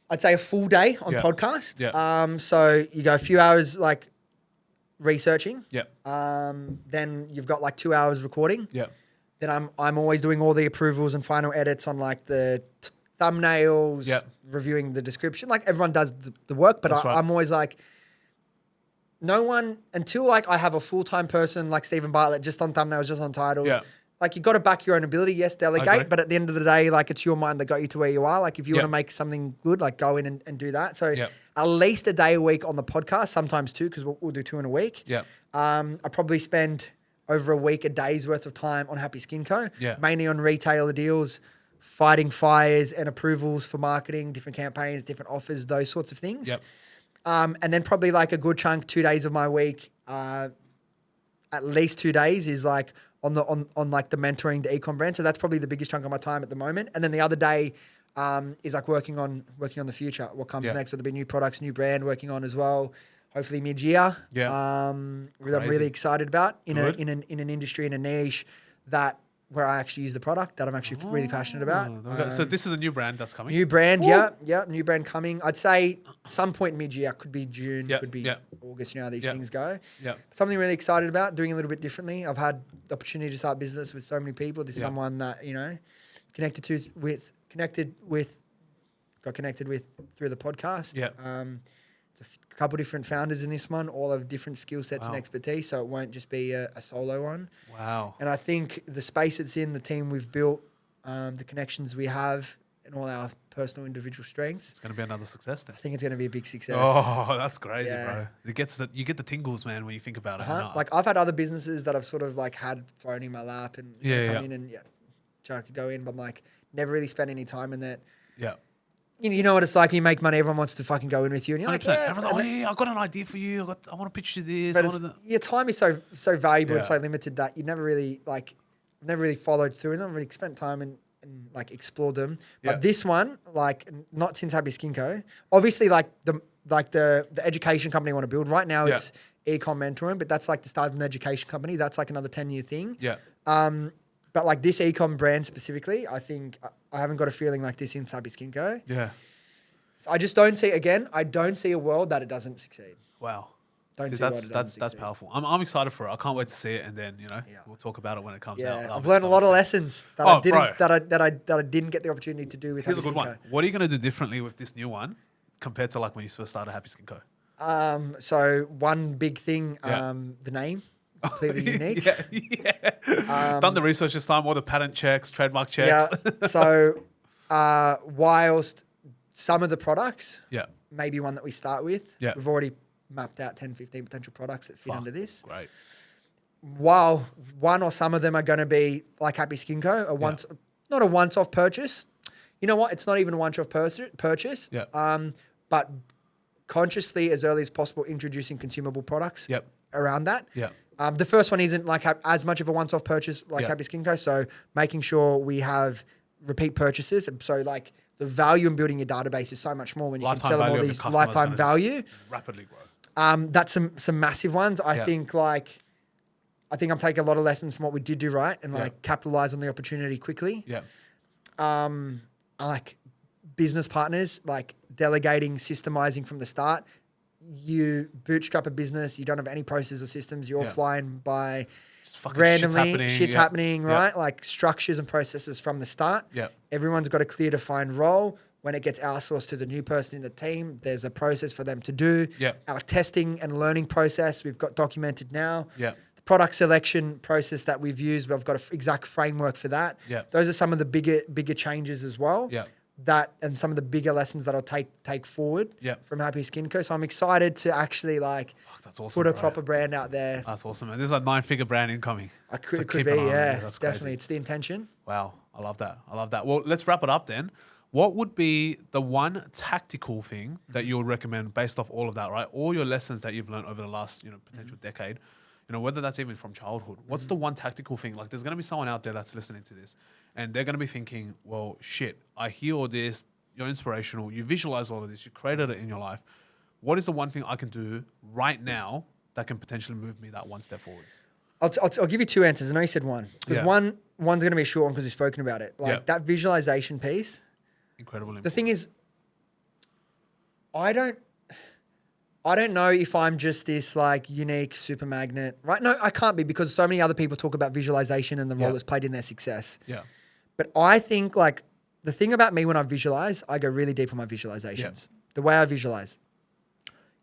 I'd say a full day on podcast. So you go a few hours like researching. Then you've got like 2 hours recording. Then I'm always doing all the approvals and final edits on like the thumbnails, Yep. reviewing the description. Like everyone does the work, but That's right. I'm always like, no one until like I have a full-time person like Stephen Bartlett just on thumbnails, just on titles. Yeah. Like you got to back your own ability. Yes, agree. delegate, but at the end of the day, like it's your mind that got you to where you are. Like if you Yep. want to make something good, like go in and do that. So Yep. at least a day a week on the podcast, sometimes two, because we'll do 2 in a week. Yeah. I probably spend over a week, a day's worth of time on Happy Skin Co. Yeah. Mainly on retailer deals, fighting fires and approvals for marketing, different campaigns, different offers, those sorts of things. Yep. And then probably like a good chunk, 2 days of my week, at least 2 days is like on like the mentoring the ecom brand. So that's probably the biggest chunk of my time at the moment. And then the other day is like working on the future, what comes Yeah. next, whether it be new products, new brand working on as well. Hopefully mid-year. Yeah. That I'm Crazy. really excited about in Good. an industry, in a niche that where I actually use the product that I'm actually really passionate about. Okay, so this is a new brand that's coming. New brand, yeah, new brand coming. I'd say some point mid-year, could be June, Yeah, could be yeah. August. You know how these Yeah. things go. Yeah. Something really excited about, doing a little bit differently. I've had the opportunity to start business with so many people. This is Yeah. someone that connected with through the podcast. Yeah. It's a couple different founders in this one, all have different skill sets and Wow. expertise, so it won't just be a solo one. Wow. And I think the space it's in, the team we've built, the connections we have, and all our personal individual strengths, It's going to be another success then. I think it's going to be a big success. Oh, that's crazy, Yeah. bro. You get the tingles, man, when you think about it. Uh-huh. Like I've had other businesses that I've sort of like had thrown in my lap and come in and try to go in, but I'm like never really spent any time in that. yeah. You know what it's like when you make money, everyone wants to fucking go in with you, and you're like, 100%. yeah. Everyone's like, oh, yeah, I've got an idea for you. I want to pitch you this. But I wanna your time is so valuable and Yeah. so limited that you never really followed through and never really spent time and like explored them. But Yeah. this one, like not since Happy Skin Co. Obviously, like the education company I want to build right now, Yeah. it's ecom mentoring, but that's like the start of an education company. That's like another 10-year thing. Yeah. But like this ecom brand specifically, I think I haven't got a feeling like this since Happy Skin Co. Yeah. So I just don't see a world that it doesn't succeed. Wow. Don't See, see why it doesn't that's succeed. powerful. I'm excited for it. I can't wait to see it, and then Yeah. we'll talk about it when it comes Yeah, out. I've learned a lot of lessons that Oh, I didn't bro. that I didn't get the opportunity to do with. Here's a Happy good Skin one. What are you going to do differently with this new one compared to like when you first started Happy Skin Co? Co. So one big thing, Yeah. the name, completely unique. yeah. Done the research this time, all the patent checks, trademark checks. Yeah. So whilst some of the products, yeah. maybe one that we start with, Yeah. we've already mapped out 10, 15 potential products that fit Fuck, under this. Great. While one or some of them are going to be like Happy Skin Co, not a once-off purchase. You know what? It's not even a once-off purchase. Yeah. But consciously, as early as possible, introducing consumable products Yep. around that. Yeah. The first one isn't like as much of a once-off purchase like Yeah. Happy Skin Co. So making sure we have repeat purchases. And so like the value in building your database is so much more when you Lifetime can sell them value all of your these customers lifetime gonna value. just rapidly grow. That's some massive ones. I Yeah. think I'm taking a lot of lessons from what we did do right and Yeah. like capitalize on the opportunity quickly. Yeah. I like business partners, like delegating, systemizing from the start. You bootstrap a business, you don't have any processes or systems, you're all Yeah. flying by Just fucking randomly, shit's yeah. happening, Yeah. right? Like structures and processes from the start. Yeah. Everyone's got a clear defined role. When it gets outsourced to the new person in the team, there's a process for them to do. Yeah. Our testing and learning process, we've got documented now. Yeah. The product selection process that we've used, we've got an exact framework for that. Yeah. Those are some of the bigger changes as well. Yeah. And some of the bigger lessons that I'll take forward Yeah. from Happy Skin Co. So I'm excited to actually like Fuck, that's awesome. put a bro. proper brand out there. That's awesome, man. This is a 9-figure brand incoming. It So could keep be, an eye on it. yeah, That's definitely. crazy. It's the intention. Wow, I love that. I love that. Well, let's wrap it up then. What would be the one tactical thing that you would recommend based off all of that, right? All your lessons that you've learned over the last, potential decade, whether that's even from childhood. What's the one tactical thing? Like, there's going to be someone out there that's listening to this, and they're going to be thinking, well, shit, I hear all this, you're inspirational, you visualize all of this, you created it in your life. What is the one thing I can do right now that can potentially move me that one step forwards? I'll give you two answers. I know you said one. Because Yeah. one's going to be a short one because we've spoken about it. Like Yeah. that visualization piece. Incredible. The thing is, I don't know if I'm just this like unique super magnet, right? No, I can't be because so many other people talk about visualization and the role Yeah. it's played in their success. Yeah. But I think like the thing about me when I visualize, I go really deep on my visualizations. The way I visualize.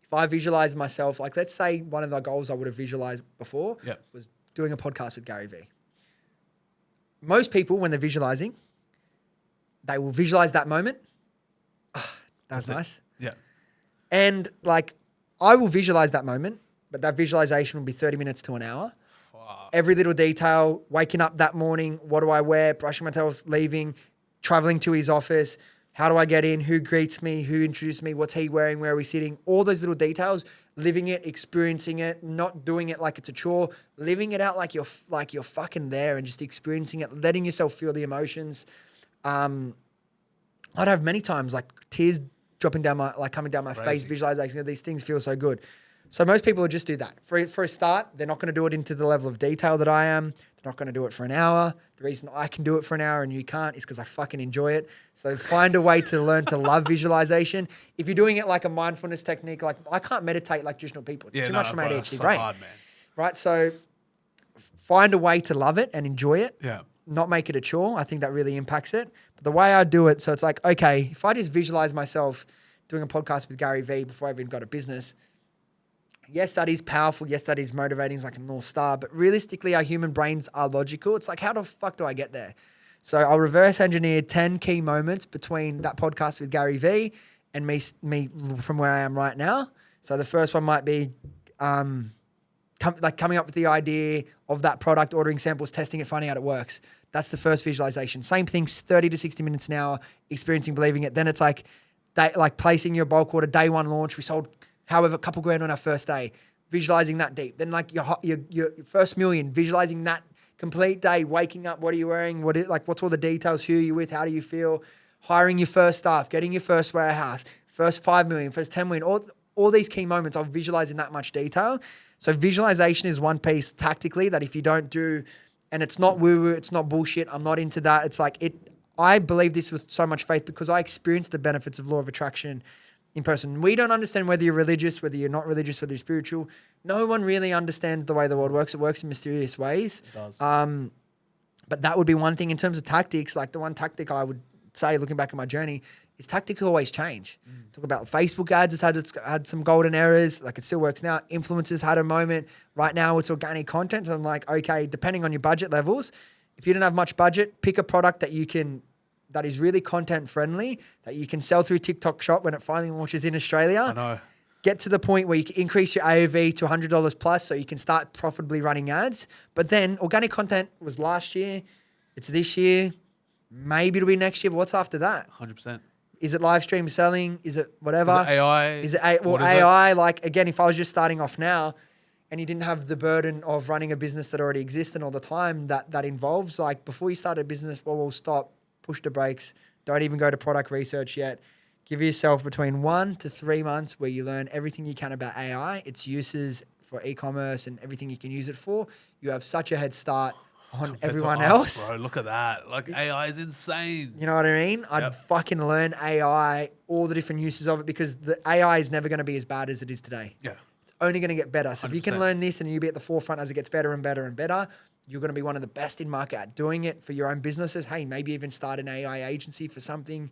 If I visualize myself, like let's say one of the goals I would have visualized before was doing a podcast with Gary Vee. Most people, when they're visualizing, they will visualize that moment. That was nice. Yeah. And like, I will visualize that moment, but that visualization will be 30 minutes to an hour. Wow. Every little detail, waking up that morning, what do I wear, brushing my teeth, leaving, traveling to his office, how do I get in, who greets me, who introduced me, what's he wearing, where are we sitting, all those little details, living it, experiencing it, not doing it like it's a chore, living it out like you're fucking there and just experiencing it, letting yourself feel the emotions. I'd have many times like tears coming down my face, visualization. These things feel so good. So most people will just do that. For a start, they're not going to do it into the level of detail that I am. They're not going to do it for an hour. The reason I can do it for an hour and you can't is because I fucking enjoy it. So find a way to learn to love visualization. If you're doing it like a mindfulness technique, like I can't meditate like traditional people. It's too much for my ADHD brain. Hard, man. Right? So find a way to love it and enjoy it. Yeah. Not make it a chore. I think that really impacts it. But the way I do it, so it's like, okay, if I just visualize myself doing a podcast with Gary Vee before I even got a business, yes, that is powerful. Yes, that is motivating. It's like a North Star. But realistically, our human brains are logical. It's like, how the fuck do I get there? So I'll reverse engineer 10 key moments between that podcast with Gary Vee and me from where I am right now. So the first one might be coming up with the idea of that product, ordering samples, testing it, finding out it works. That's the first visualization. Same thing, 30 to 60 minutes an hour, experiencing, believing it. Then it's like placing your bulk order, day one launch. We sold however a couple grand on our first day, visualizing that deep. Then like your first million, visualizing that complete day, waking up, what are you wearing? What's all the details? Who are you with? How do you feel? Hiring your first staff, getting your first warehouse, first 5 million, first 10 million, all these key moments I'll visualize in that much detail. So visualization is one piece tactically that if you don't do, and it's not woo-woo, it's not bullshit, I'm not into that. It's like I believe this with so much faith because I experienced the benefits of law of attraction in person. We don't understand whether you're religious, whether you're not religious, whether you're spiritual. No one really understands the way the world works. It works in mysterious ways. It does. But that would be one thing in terms of tactics. Like the one tactic I would say, looking back at my journey, is tactics always change. Talk about Facebook ads. It's had some golden eras. Like it still works now. Influencers had a moment. Right now it's organic content. So I'm like, okay, depending on your budget levels, if you don't have much budget, pick a product that is really content friendly, that you can sell through TikTok Shop when it finally launches in Australia. I know. Get to the point where you can increase your AOV to $100 plus so you can start profitably running ads. But then organic content was last year. It's this year. Maybe it'll be next year. But what's after that? 100%. Is it live stream selling? Is it whatever? Is it AI? Is it AI? Like, again, if I was just starting off now and you didn't have the burden of running a business that already exists and all the time that involves, like before you start a business, we'll stop, push the brakes. Don't even go to product research yet. Give yourself between 1 to 3 months where you learn everything you can about AI, its uses for e-commerce and everything you can use it for. You have such a head start on everyone else. Bro, look at that. Like AI is insane. You know what I mean? I'd fucking learn AI, all the different uses of it because the AI is never going to be as bad as it is today. Yeah. It's only going to get better. So 100%. if you can learn this and you be at the forefront as it gets better and better and better, you're going to be one of the best in market at doing it for your own businesses. Hey, maybe even start an AI agency for something.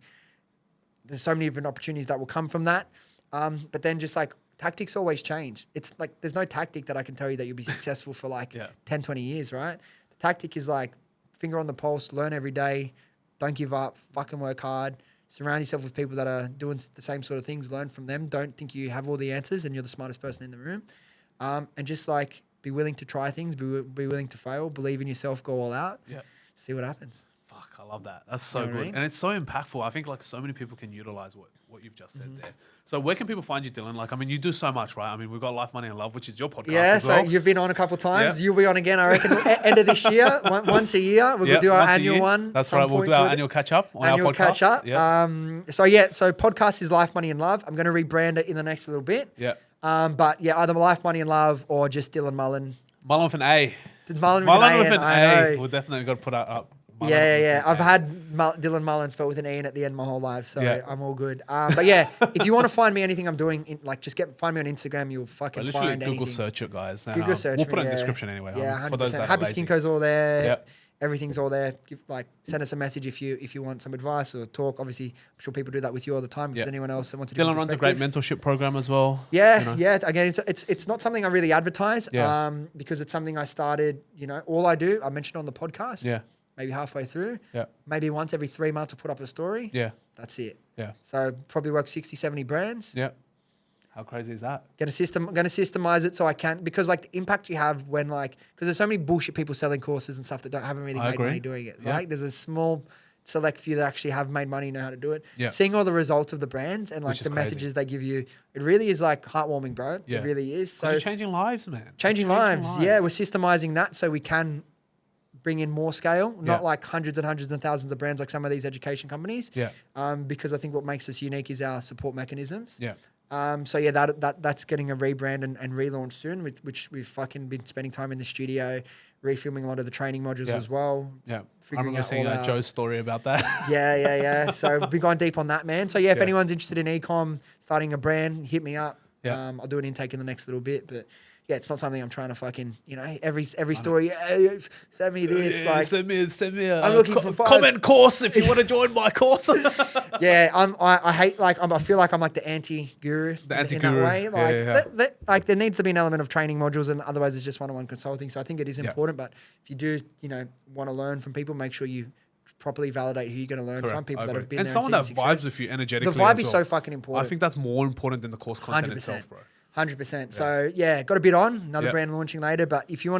There's so many different opportunities that will come from that. But then just like tactics always change. It's like there's no tactic that I can tell you that you'll be successful for like 10, 20 years, right? The tactic is like finger on the pulse, learn every day, don't give up, fucking work hard, surround yourself with people that are doing the same sort of things, learn from them. Don't think you have all the answers and you're the smartest person in the room. And just like be willing to try things, be willing to fail, believe in yourself, go all out, see what happens. Fuck, I love that. That's so You know what I good. mean? And it's so impactful. I think like so many people can utilize what you've just said there. So where can people find you, Dylan? Like, I mean, you do so much, right? I mean, we've got Life, Money and Love, which is your podcast as well. So you've been on a couple of times. Yeah. You'll be on again, I reckon, end of this year, once a year. We'll do our annual one. That's right. We'll do our annual catch-up on our podcast. Catch up. Yeah. So podcast is Life, Money and Love. I'm going to rebrand it in the next little bit. Yeah. But yeah, either Life, Money and Love or just Dylan Mullan. Mullan with an A. Mullan with an A. We'll definitely got to put that up. Yeah. I've had Dylan Mullan spelled with an E in at the end my whole life, so I'm all good. But yeah, if you want to find me anything I'm doing, find me on Instagram. You'll fucking find anything. Google search it, guys. Google search. We'll put it in the yeah. description anyway. Yeah, 100%. For those that are Happy lazy. Skinco's all there. Yep. Everything's all there. Send us a message if you want some advice or talk. Obviously, I'm sure people do that with you all the time. If there's anyone else that wants to do Dylan runs a great mentorship program as well. Yeah. Again, it's not something I really advertise because it's something I started, all I do, I mentioned on the podcast. Yeah. Maybe halfway through. Yeah. Maybe once every 3 months I'll put up a story. Yeah. That's it. Yeah. So probably work 60, 70 brands. Yeah. How crazy is that? Gonna systemize it so I can, because the impact you have when because there's so many bullshit people selling courses and stuff that haven't really made money doing it. Yeah. Right? There's a small select few that actually have made money and know how to do it. Yeah. Seeing all the results of the brands and the messages they give you, it really is heartwarming, bro. Yeah. It really is. So you're changing lives, man. Changing lives. Yeah, we're systemizing that so we can bring in more scale, not like hundreds and hundreds and thousands of brands like some of these education companies. Yeah. Because I think what makes us unique is our support mechanisms. Yeah. That's getting a rebrand and relaunch soon, which we've fucking been spending time in the studio, refilming a lot of the training modules as well. Yeah. I Figuring remember out seeing all Joe's story about that. Yeah. So we've been going deep on that, man. So if anyone's interested in e-com, starting a brand, hit me up. Yeah. I'll do an intake in the next little bit, but yeah, it's not something I'm trying to fucking, every story, hey, send me this. Send me I'm looking for comment course if you want to join my course. I hate, I feel like I'm like the anti-guru in that way. There needs to be an element of training modules, and otherwise it's just one-on-one consulting. So I think it is important, but if you do, want to learn from people, make sure you properly validate who you're going to learn from, people that have been and there someone that seen vibes success. with you energetically. The vibe is so fucking important. I think that's more important than the course content 100%. itself, bro. 100%. So got a bit on, another brand launching later. But if you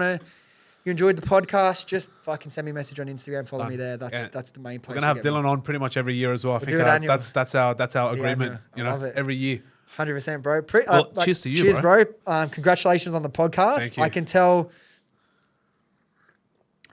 enjoyed the podcast, just fucking send me a message on Instagram, follow me there. That's the main place. We're gonna have Dylan on pretty much every year as well. I think that's our agreement. Love it. Every year. 100%, bro. Cheers to you, cheers, bro. Congratulations on the podcast. Thank you.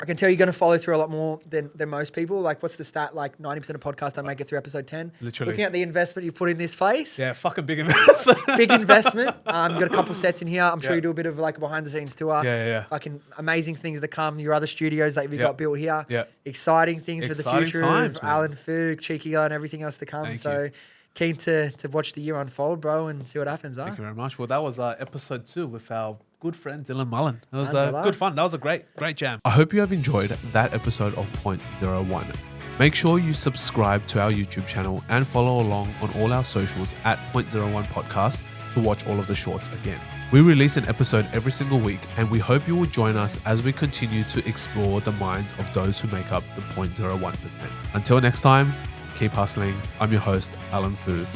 I can tell you're going to follow through a lot more than most people. What's the stat? 90% of podcasts don't make it through episode 10. Literally. Looking at the investment you put in this place. Yeah, fucking big investment. Big investment. You've got a couple sets in here. I'm sure you do a bit of a behind the scenes tour. Yeah. Fucking amazing things to come. Your other studios that you've got built here. Yeah. Exciting things for the future. Times, Alan Foog, Cheeky Guy, and everything else to come. Thank you. Keen to watch the year unfold, bro, and see what happens. Thank you very much. Well, that was episode 2 with our good friend Dylan Mullan. It was brother. good fun. That was a great jam. I hope you have enjoyed that episode of Point 01. Make sure you subscribe to our YouTube channel and follow along on all our socials at Point 01 Podcast to watch all of the shorts again. We release an episode every single week, and we hope you will join us as we continue to explore the minds of those who make up the 0.01%. Until next time, keep hustling. I'm your host, Alan Foog.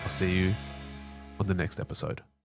I'll see you on the next episode.